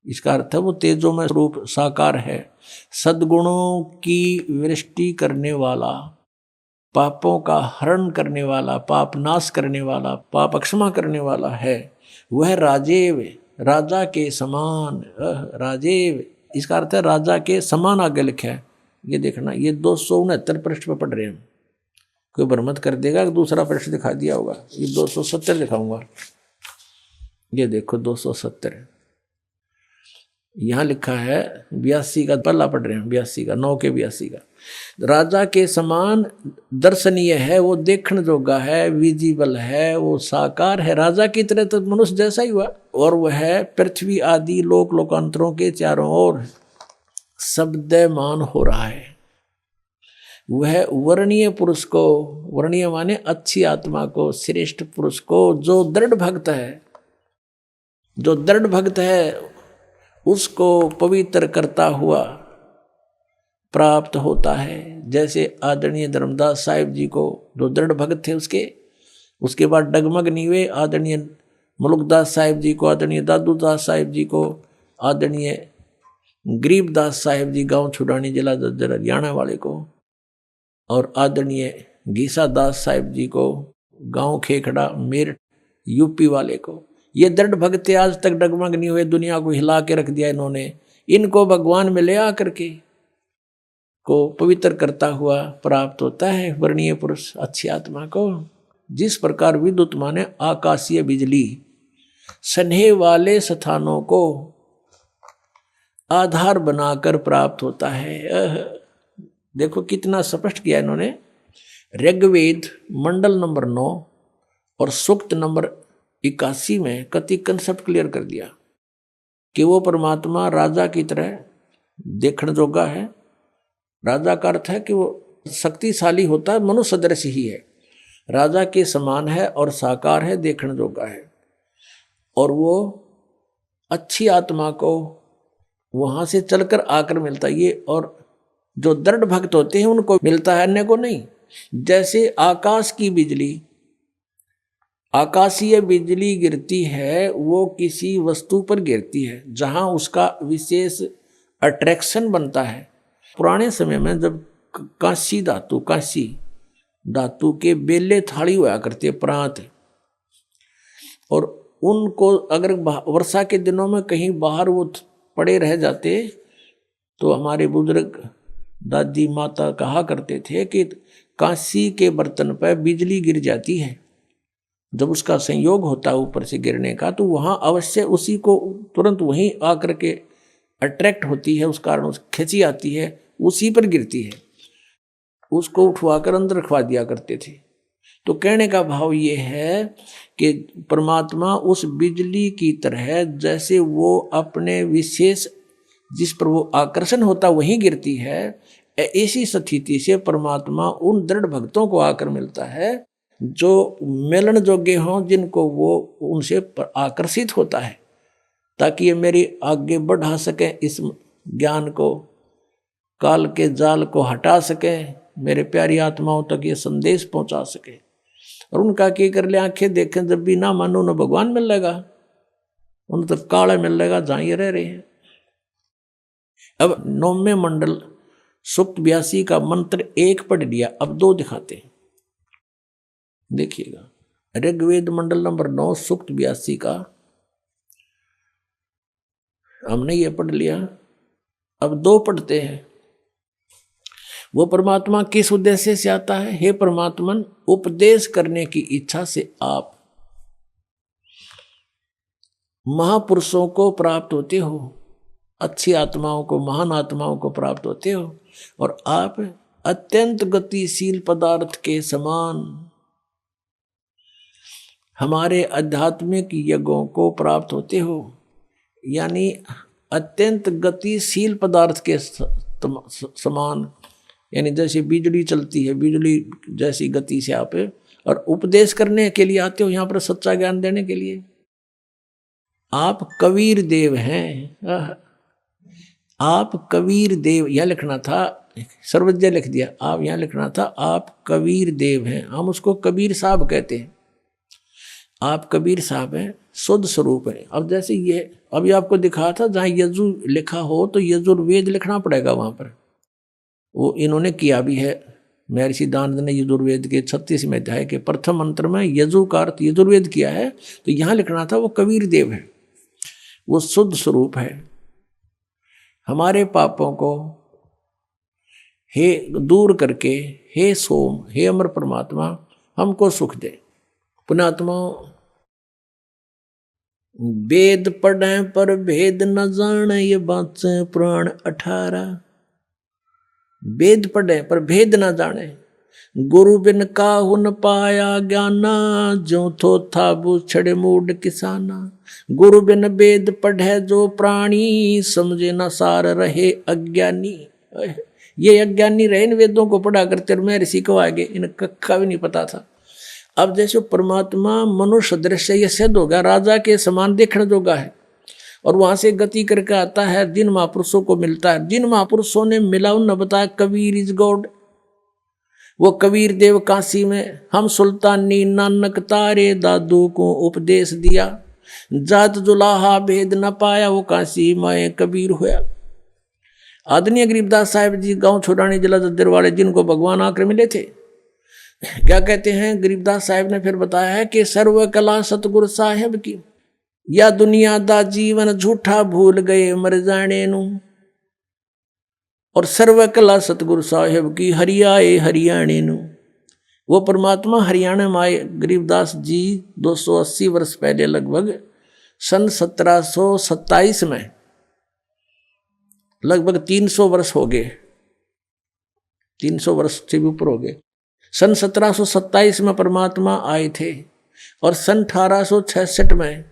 इसका अर्थ है वो तेजो में रूप साकार है, सद्गुणों की वृष्टि करने वाला, पापों का हरण करने वाला, पाप नाश करने वाला, पाप क्षमा करने वाला है। वह राजेव, राजा के समान, राजेव इसका अर्थ है राजा के समान आगे लिखा है। ये देखना, ये 269 पृष्ठ पर पढ़ रहे हैं। कोई भ्रमत कर देगा कि दूसरा पृष्ठ दिखा दिया होगा। ये 270 दिखाऊंगा। ये देखो 270 यहाँ लिखा है। 82 का पल्ला पढ़ रहे हैं, 82 का 9 के 82 का। राजा के समान दर्शनीय है, वो देखने जोगा है, विजिबल है, वो साकार है। राजा की तरह तो मनुष्य जैसा ही हुआ। और वह पृथ्वी आदि लोक लोकांतरों के चारों ओर शब्दमान हो रहा है। वह वर्णीय पुरुष को, वर्णीय माने अच्छी आत्मा को, श्रेष्ठ पुरुष को, जो दृढ़ भक्त है, जो दृढ़ भक्त है उसको पवित्र करता हुआ प्राप्त होता है। जैसे आदरणीय धर्मदास साहिब जी को, जो दृढ़ भक्त थे उसके बाद डगमग नहीं हुए। आदरणीय मुलुकदास साहिब जी को, आदरणीय दादू दास साहिब जी को, आदरणीय गरीबदास साहिब जी गांव छुड़ानी जिला दद्दर हरियाणा वाले को, और आदरणीय गीसा दास साहिब जी को गांव खेखड़ा मेरठ यूपी वाले को। ये दृढ़ भक्त आज तक डगमग नहीं हुए, दुनिया को हिला के रख दिया इन्होंने। इनको भगवान में ले आकर के को पवित्र करता हुआ प्राप्त होता है वर्णीय पुरुष अच्छी आत्मा को। जिस प्रकार विद्युत माने आकाशीय बिजली स्नेह वाले स्थानों को आधार बनाकर प्राप्त होता है। देखो कितना स्पष्ट किया इन्होंने। ऋग्वेद मंडल नंबर 9 और सूक्त नंबर 81 में कति कंसेप्ट क्लियर कर दिया कि वो परमात्मा राजा की तरह देखने जोगा है। राजा का अर्थ है कि वो शक्तिशाली होता है, मनुष्य सदृश ही है, राजा के समान है और साकार है, देखने जोगा है। और वो अच्छी आत्मा को वहां से चलकर आकर मिलता है। ये और जो दृढ़ भक्त होते हैं उनको मिलता है, अन्य को नहीं। जैसे आकाश की बिजली, आकाशीय बिजली गिरती है, वो किसी वस्तु पर गिरती है जहां उसका विशेष अट्रैक्शन बनता है। पुराने समय में जब कांसी धातु के बेले थाली हुआ करते प्रांत, और उनको अगर वर्षा के दिनों में कहीं बाहर वो पड़े रह जाते तो हमारे बुजुर्ग दादी माता कहा करते थे कि कांसी के बर्तन पर बिजली गिर जाती है। जब उसका संयोग होता है ऊपर से गिरने का, तो वहां अवश्य उसी को तुरंत वहीं आकर के अट्रैक्ट होती है, उस कारण खिंची आती है, उसी पर गिरती है। उसको उठवाकर अंदर रखवा दिया करते थे। तो कहने का भाव ये है कि परमात्मा उस बिजली की तरह, जैसे वो अपने विशेष जिस पर वो आकर्षण होता वहीं गिरती है, ऐसी स्थिति से परमात्मा उन दृढ़ भक्तों को आकर मिलता है जो मिलन योग्य हों, जिनको वो उनसे आकर्षित होता है, ताकि ये मेरी आगे बढ़ा सकें, इस ज्ञान को, काल के जाल को हटा सकें, मेरे प्यारी आत्माओं तक ये संदेश पहुंचा सके। और उनका क्या कर ले, आंखें देखें जब भी ना मानो न भगवान मिल लेगा, उन तक काला मिल लेगा जहां ये रह रहे हैं। अब 9वें मंडल सूक्त 82 का मंत्र 1 पढ़ लिया, अब 2 दिखाते हैं, देखिएगा। ऋग्वेद मंडल नंबर 9 सूक्त 82 का हमने ये पढ़ लिया, अब 2 पढ़ते हैं। वो परमात्मा किस उद्देश्य से आता है? हे परमात्मन, उपदेश करने की इच्छा से आप महापुरुषों को प्राप्त होते हो, अच्छी आत्माओं को, महान आत्माओं को प्राप्त होते हो, और आप अत्यंत गतिशील पदार्थ के समान हमारे आध्यात्मिक यज्ञों को प्राप्त होते हो। यानी अत्यंत गतिशील पदार्थ के समान, यानी जैसे बिजली चलती है, बिजली जैसी गति से आप, और उपदेश करने के लिए आते हो, यहाँ पर सच्चा ज्ञान देने के लिए। आप कबीर देव हैं, आप कबीर देव, यह लिखना था, सर्वज्ञ लिख दिया, आप यहाँ लिखना था आप कबीर देव हैं। हम उसको कबीर साहब कहते हैं, आप कबीर साहब हैं, शुद्ध स्वरूप है। अब जैसे ये अभी आपको दिखा था, जहाँ यजु लिखा हो तो यजुर्वेद लिखना पड़ेगा वहाँ पर, वो इन्होंने किया भी है। महर्षि दानंद ने यजुर्वेद के 36वें अध्याय के प्रथम मंत्र में यजु का अर्थ यजुर्वेद किया है, तो यहाँ लिखना था वो कबीर देव है, वो शुद्ध स्वरूप है। हमारे पापों को हे दूर करके, हे सोम, हे अमर परमात्मा, हमको सुख दे। पुण्यात्मा, वेद पढ़े पर भेद न जाने, ये बात से पुराण 18। वेद पढ़े पर भेद न जाने, गुरु बिन काहु न पाया ज्ञाना, जो थो था बूछड़े मूड किसाना। गुरु बिन वेद पढ़े जो प्राणी, समझे न सार रहे अज्ञानी। ये अज्ञानी रहे, इन वेदों को पढ़ा करते, मैं ऋषि को आगे इन कक्का भी नहीं पता था। अब जैसे परमात्मा मनुष्य दृश्य ये सिद्ध होगा, राजा के समान देखने जोगा है, और वहां से गति करके आता है, जिन महापुरुषों को मिलता है, जिन महापुरुषों ने मिला उन्होंने बताया कबीर इज गॉड। वो कबीर देव काशी में, हम सुल्तानी नानक तारे दादू को उपदेश दिया, जात जुलाहा भेद न पाया, वो काशी माए कबीर होया। आदरणीय गरीबदास साहिब जी गांव छोड़ानी जिला जद्दर वाले, जिनको भगवान आकर मिले थे, क्या कहते हैं गरीबदास साहिब ने फिर बताया है कि सर्व कला सतगुरु साहिब की, या दुनिया दा जीवन झूठा भूल गए मर जाने नू, और सर्व कला सतगुरु साहिब की हरियाए हरियाणे नू। वो परमात्मा हरियाणा में आए गरीबदास जी 280 वर्ष पहले, लगभग सन 1727 में, लगभग 300 वर्ष हो गए, 300 वर्ष से भी ऊपर हो गए। सन 1727 में परमात्मा आए थे, और सन 1866 में,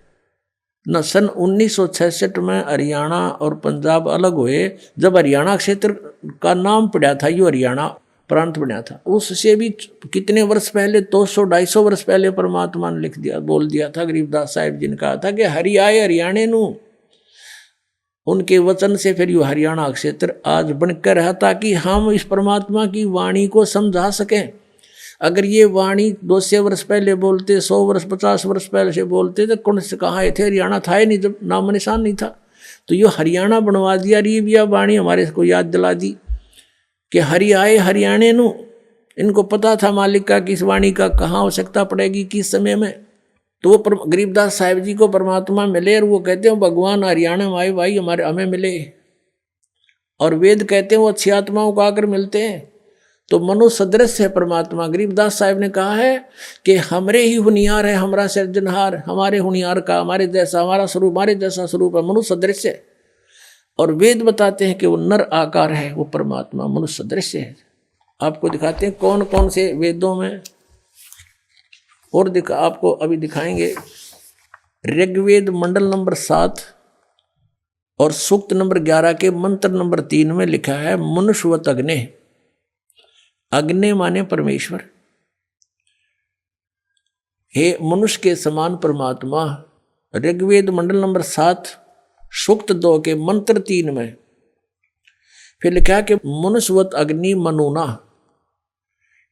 न सन 1966 में हरियाणा और पंजाब अलग हुए। जब हरियाणा क्षेत्र का नाम पड़ा था, यो हरियाणा प्रांत बना था, उससे भी कितने वर्ष पहले, 200-250 वर्ष पहले परमात्मा ने लिख दिया, बोल दिया था। गरीबदास साहिब जी ने कहा था कि हरि आए हरियाणे नू। उनके वचन से फिर यो हरियाणा क्षेत्र आज बनकर रहा, ताकि हम इस परमात्मा की वाणी को समझा सकें। अगर ये वाणी 200 वर्ष पहले बोलते, 100 वर्ष 50 वर्ष पहले से बोलते, तो कौन से कहाँ थे, हरियाणा था ही नहीं, जब नाम निशान नहीं था। तो ये हरियाणा बनवा दिया, ये भी वाणी हमारे को याद दिला दी कि हरि आए हरियाणे नू। इनको पता था मालिक का कि इस वाणी का कहाँ आवश्यकता पड़ेगी, किस समय में। तो वो गरीबदास साहिब जी को परमात्मा मिले, और वो कहते हैं भगवान हरियाणा में आए भाई, हमें मिले। और वेद कहते हैं वो अच्छी आत्माओं को आकर मिलते हैं। तो मनुष्य सदृश है परमात्मा। गरीबदास साहिब ने कहा है कि हमरे ही हुनियार है, हमारा सृजनहार, हमारे हुनियार का, हमारे जैसा हमारा स्वरूप, हमारे जैसा स्वरूप है, मनुष्य सदृश है। और वेद बताते हैं कि वो नर आकार है, वो परमात्मा मनुष्य सदृश है। आपको दिखाते हैं कौन कौन से वेदों में और आपको अभी दिखाएंगे। ऋग्वेद मंडल नंबर 7 और सूक्त नंबर 11 के मंत्र नंबर 3 में लिखा है मनुष्यवत अग्नि। अग्नि माने परमेश्वर। हे मनुष्य के समान परमात्मा। ऋग्वेद मंडल नंबर 7 सूक्त 2 के मंत्र 3 में फिर लिखा है कि मनुष्यवत अग्नि मनुना।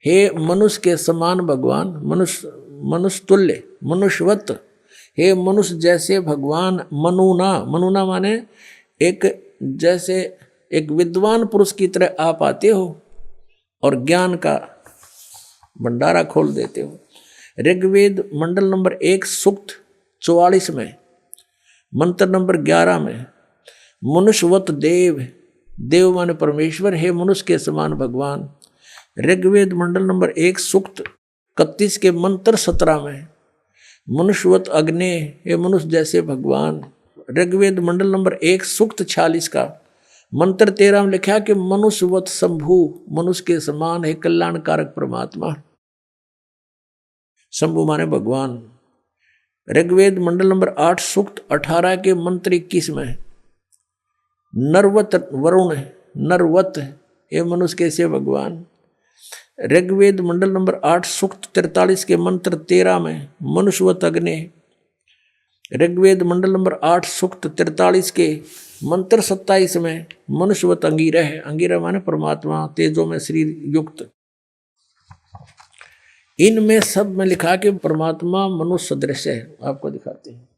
हे मनुष्य के समान भगवान, मनुष्य तुल्य, मनुष्यवत, हे मनुष्य जैसे भगवान। मनुना, मनुना माने एक जैसे एक विद्वान पुरुष की तरह आप आते हो और ज्ञान का भंडारा खोल देते हो। ऋग्वेद मंडल नंबर 1 सूक्त 44 में मंत्र नंबर 11 में मनुष्यवत देव, देव माने परमेश्वर, हे मनुष्य के समान भगवान। ऋग्वेद मंडल नंबर 1 सूक्त 31 के मंत्र 17 में मनुष्यवत अग्नि, हे मनुष्य जैसे भगवान। ऋग्वेद मंडल नंबर 1 सूक्त 46 का मंत्र 13 में लिखा कि मनुष्यवत शंभु, मनुष्य के समान, हे कल्याणकारक परमात्मा। शंभु माने भगवान। ऋग्वेद मंडल नंबर 8 सूक्त 18 के मंत्र 21 में नरवत वरुण, नरवत, हे मनुष्य कैसे भगवान। ऋग्वेद मंडल नंबर 8 सूक्त 43 के मंत्र 13 में मनुष्यवत अग्नि। ऋग्वेद मंडल नंबर 8 सूक्त 43 के मंत्र 27 में मनुष्यवत अंगिरह है। अंगिरह माने परमात्मा, तेजो में शरीर युक्त। इनमें सब में लिखा कि परमात्मा मनुष्य सदृश है। आपको दिखाते हैं।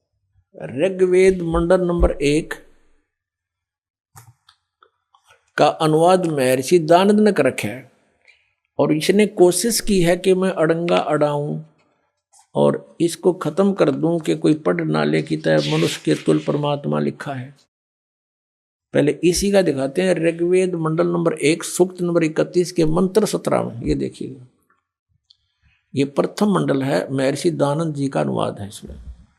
ऋग्वेद मंडल नंबर 1 का अनुवाद महर्षि दानंद ने कर रखा है और इसने कोशिश की है कि मैं अड़ंगा अड़ाऊं और इसको खत्म कर दूं कि कोई पढ़ ना ले कि तय मनुष्य के तुल परमात्मा लिखा है। पहले इसी का दिखाते हैं। ऋग्वेद मंडल नंबर 1 सूक्त नंबर 31 के मंत्र 17 में ये देखिएगा। ये प्रथम मंडल है, महर्षि दानंद जी का अनुवाद है। इसमें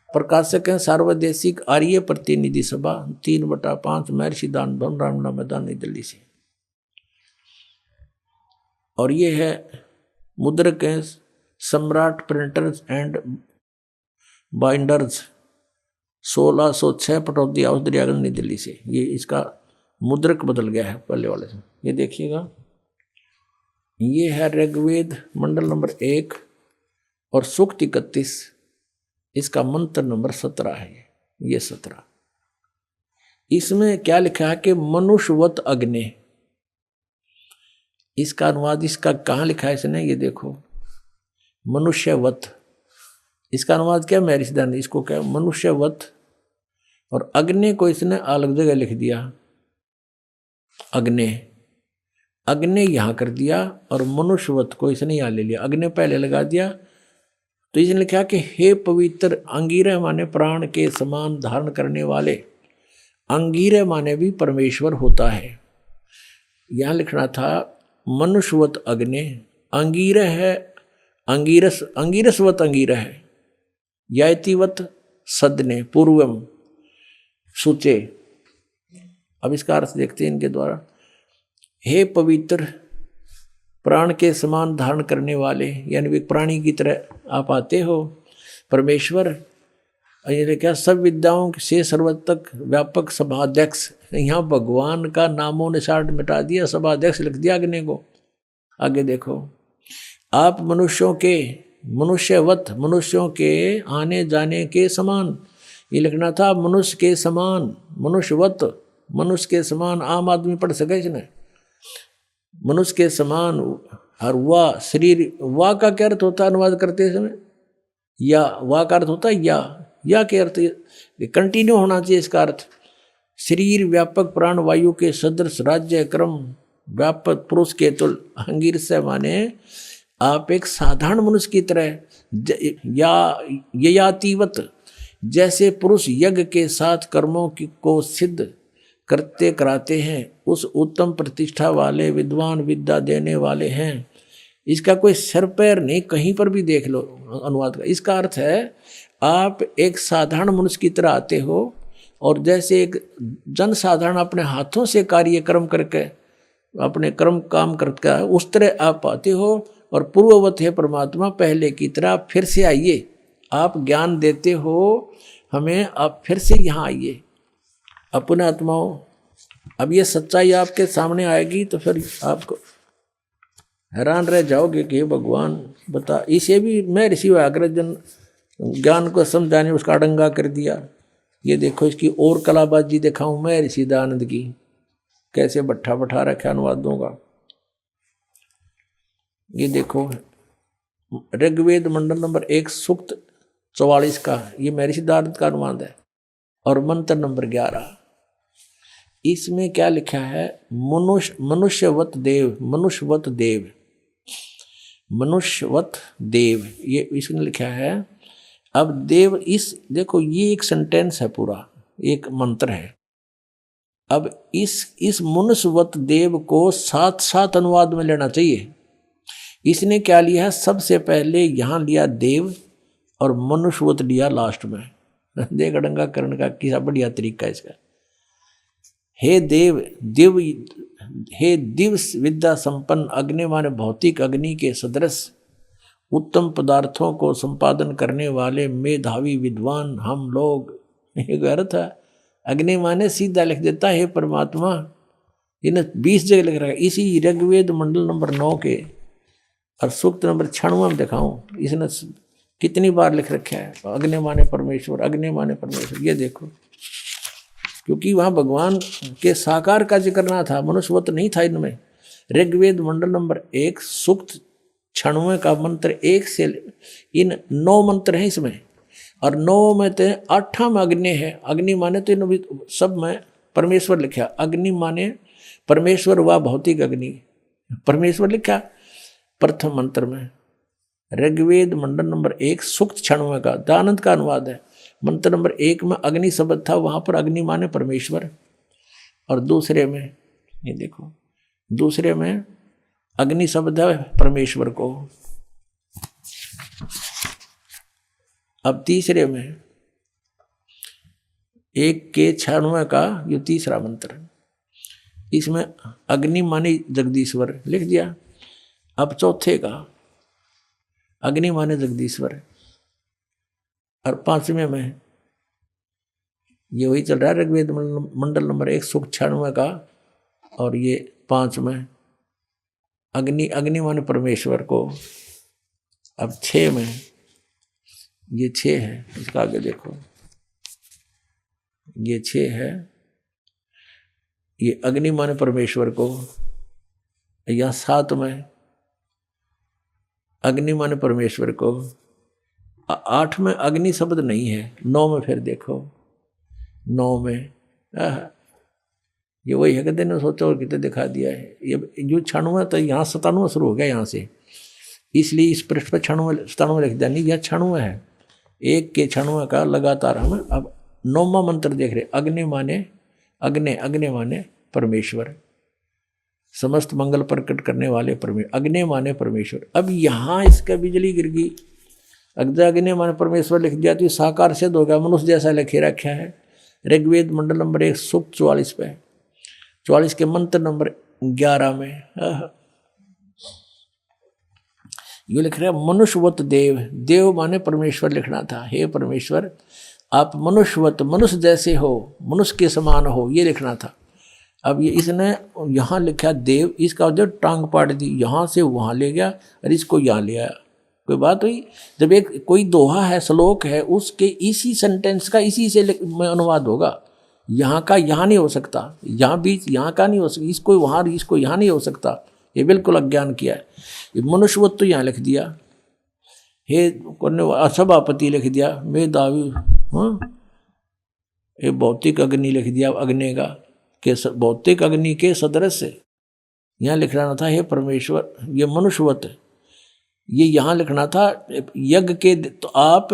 प्रकाशक हैं सार्वदेशिक आर्य प्रतिनिधि सभा 3/5 महर्षि दानंद रामना मैदान नई दिल्ली से। और ये है मुद्रक हैं सम्राट printers and binders 1606 Pataudi house Daryaganj नई दिल्ली से। ये इसका मुद्रक बदल गया है पहले वाले से। ये देखिएगा। ये है ऋग्वेद मंडल नंबर 1 और सूक्त 31, इसका मंत्र नंबर 17 है। ये 17। इसमें क्या लिखा है कि मनुष्यवत अग्नि। इसका अनुवाद इसका कहाँ लिखा है इसने, ये देखो, मनुष्यवत। इसका अनुवाद क्या महर्षि दानंद, इसको क्या मनुष्यवत, और अग्नि को इसने अलग जगह लिख दिया। अग्नि, अग्नि यहाँ कर दिया और मनुष्यवत को इसने यहाँ ले लिया। अग्नि पहले लगा दिया तो इसने लिखा कि हे पवित्र अंगिरह माने प्राण के समान धारण करने वाले। अंगिरह माने भी परमेश्वर होता है। यहाँ लिखना था मनुष्यवत अग्नि। अंगिरह है अंगिरस, अंगिरसवत अंगिरह है। यातिवत सदने पूर्वम सुचे। अब इसका अर्थ देखते हैं इनके द्वारा। हे पवित्र प्राण के समान धारण करने वाले, यानी एक प्राणी की तरह आप आते हो परमेश्वर। ये क्या सब विद्याओं से सर्वतक व्यापक सभाध्यक्ष। यहाँ भगवान का नामों निशान मिटा दिया, सभाध्यक्ष लिख दिया अग्नि को। आगे देखो, आप मनुष्यों के मनुष्यवत, मनुष्यों के आने जाने के समान। ये लिखना था मनुष्य के समान, मनुष्यवत, मनुष्य के समान। आम आदमी पढ़ सके इसने। मनुष्य के समान। और वाह शरीर, वाह का क्या अर्थ होता है अनुवाद करते समय? या, वाह का अर्थ होता है या के अर्थ कंटिन्यू होना चाहिए इसका अर्थ। शरीर व्यापक प्राण वायु के सदृश राज्य क्रम व्यापक पुरुष के तुल। अंगिर से माने आप एक साधारण मनुष्य की तरह या ययातिवत, जैसे पुरुष यज्ञ के साथ कर्मों को सिद्ध करते कराते हैं, उस उत्तम प्रतिष्ठा वाले विद्वान विद्या देने वाले हैं। इसका कोई सिर पैर नहीं, कहीं पर भी देख लो अनुवाद का। इसका अर्थ है आप एक साधारण मनुष्य की तरह आते हो और जैसे एक जनसाधारण अपने हाथों से कार्यक्रम करके अपने कर्म काम करके उस तरह आप पाते हो। और पूर्ववत है परमात्मा, पहले की तरह फिर से आइए, आप ज्ञान देते हो हमें, आप फिर से यहाँ आइए अपने आत्माओं। अब ये सच्चाई आपके सामने आएगी तो फिर आपको हैरान रह जाओगे कि भगवान बता। इसे भी मैं ऋषि व्याघ्रजन ज्ञान को समझाने उसका अडंगा कर दिया। ये देखो इसकी और कलाबाजी दिखाऊं मैं ऋषि दयानंद की, कैसे भट्ठा बैठा रखा अनुवादों का। ये देखो ऋग्वेद मंडल नंबर 1 सूक्त 44 का ये महर्षि दयानंद का अनुवाद है। और मंत्र नंबर 11 इसमें क्या लिखा है, मनुष्यवत देव, मनुष्यवत देव, मनुष्यवत देव, ये इसने लिखा है। अब देव, इस देखो ये एक सेंटेंस है, पूरा एक मंत्र है। अब इस मनुष्यवत देव को साथ साथ अनुवाद में लेना चाहिए। इसने क्या लिया है, सबसे पहले यहाँ लिया देव और मनुष्यवत लिया लास्ट में। देख अडंगा करण का किसा बढ़िया तरीका इसका। हे देव, दिव, हे दिव विद्या संपन्न अग्नि माने भौतिक अग्नि के सदृश उत्तम पदार्थों को संपादन करने वाले मेधावी विद्वान हम लोग। एक अर्थ है, अग्नि माने सीधा लिख देता है परमात्मा, इन्हें 20 जगह लिख रखा है। इसी ऋग्वेद मंडल नंबर 9 के और सूक्त नंबर 96 में दिखाऊं इसने कितनी बार लिख रखा है, अग्नि माने परमेश्वर, अग्नि माने परमेश्वर। ये देखो, क्योंकि वहाँ भगवान के साकार का जिक्र ना था, मनुष्यवत नहीं था इनमें। ऋग्वेद मंडल नंबर 1 सूक्त 96 का मंत्र 1 से इन 9 मंत्र हैं इसमें, और 9 में तो 8 में अग्नि है। अग्नि माने तो इन सब में परमेश्वर लिखा, अग्नि माने परमेश्वर व भौतिक अग्नि परमेश्वर लिखा प्रथम मंत्र में। ऋग्वेद मंडल नंबर 1 सूक्त 96 का दयानंद का अनुवाद है। मंत्र नंबर 1 में अग्नि शब्द था, वहां पर अग्नि माने परमेश्वर। और दूसरे में ये देखो, दूसरे में अग्नि शब्द है परमेश्वर को। अब तीसरे में 1 के 96 का ये तीसरा मंत्र, इसमें अग्नि माने जगदीश्वर लिख दिया। अब चौथे का अग्नि माने जगदीश्वर, और 5वें में ये वही चल रहा है ऋग्वेद मंडल नंबर 1 सूक्त 96 का, और ये 5 में अग्नि, अग्नि माने परमेश्वर को। अब 6 में ये 6 है, इसका आगे देखो ये 6 है, ये अग्नि माने परमेश्वर को। यहाँ 7 में अग्नि माने परमेश्वर को। 8 में अग्नि शब्द नहीं है। 9 में फिर देखो, 9 में ये वही है, कहते ने सोचा और कितने दिखा दिया है। ये जो 96 तो यहाँ 97 शुरू हो गया यहाँ से, इसलिए इस पृष्ठ पर 96 लिख दिया, नहीं यह 96 है। 1 के 96 का लगातार हम अब 9वां मंत्र देख रहे। अग्नि माने अग्नि, अग्नि माने परमेश्वर, समस्त मंगल प्रकट करने वाले परमेश्वर, अग्नि माने परमेश्वर। अब यहाँ इसका बिजली गिर गई, अग्नि माने परमेश्वर लिख दिया तो साकार सिद्ध हो गया, मनुष्य जैसा लिखे रखा है। ऋग्वेद मंडल नंबर 1 सूक्त 44 पे, 44 के मंत्र नंबर 11 में ये लिख रहा है मनुष्यवत देव, देव माने परमेश्वर लिखना था। हे परमेश्वर आप मनुष्यवत, मनुष्य जैसे हो, मनुष्य के समान हो, ये लिखना था। अब ये इसने यहाँ लिखा देव, इसका जो टांग पाड़ दी, यहाँ से वहाँ ले गया और इसको यहाँ ले आया। कोई बात हुई? जब एक कोई दोहा है, श्लोक है, उसके इसी सेंटेंस का इसी से अनुवाद होगा। यहाँ का यहाँ नहीं हो सकता, यहाँ बीच यहाँ का नहीं हो सकता, इसको वहाँ इसको यहाँ नहीं हो सकता। ये बिल्कुल अज्ञान किया है। ये मनुष्यवत तो यहाँ लिख दिया, हे सभापति लिख दिया, मेधावी, हाँ, ये भौतिक अग्नि लिख दिया, अग्नि का के भौतिक अग्नि के सदृश से यहाँ लिखना था। हे परमेश्वर, ये मनुष्यवत ये यहाँ लिखना था यज्ञ के। तो आप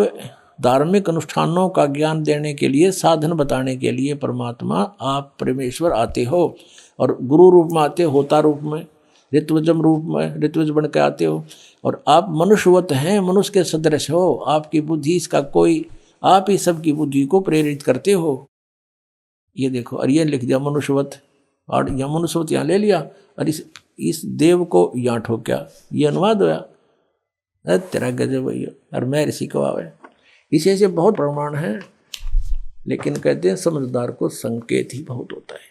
धार्मिक अनुष्ठानों का ज्ञान देने के लिए, साधन बताने के लिए परमात्मा आप परमेश्वर आते हो, और गुरु रूप में आते हो, होता रूप में, ऋत्विजम रूप में, ऋत्विज बन के आते हो, और आप मनुष्यवत हैं, मनुष्य के सदृश हो। आपकी बुद्धि इसका कोई, आप ही सबकी बुद्धि को प्रेरित करते हो। ये देखो, और ये लिख दिया मनुष्यवत, और यह मनुष्य यहाँ ले लिया और इस देव को यहाँ ठोक्या, ये अनुवाद होया। तेरा गजब भैया, और मैं ऋषि को आवे। इसे से बहुत प्रमाण है, लेकिन कहते हैं समझदार को संकेत ही बहुत होता है।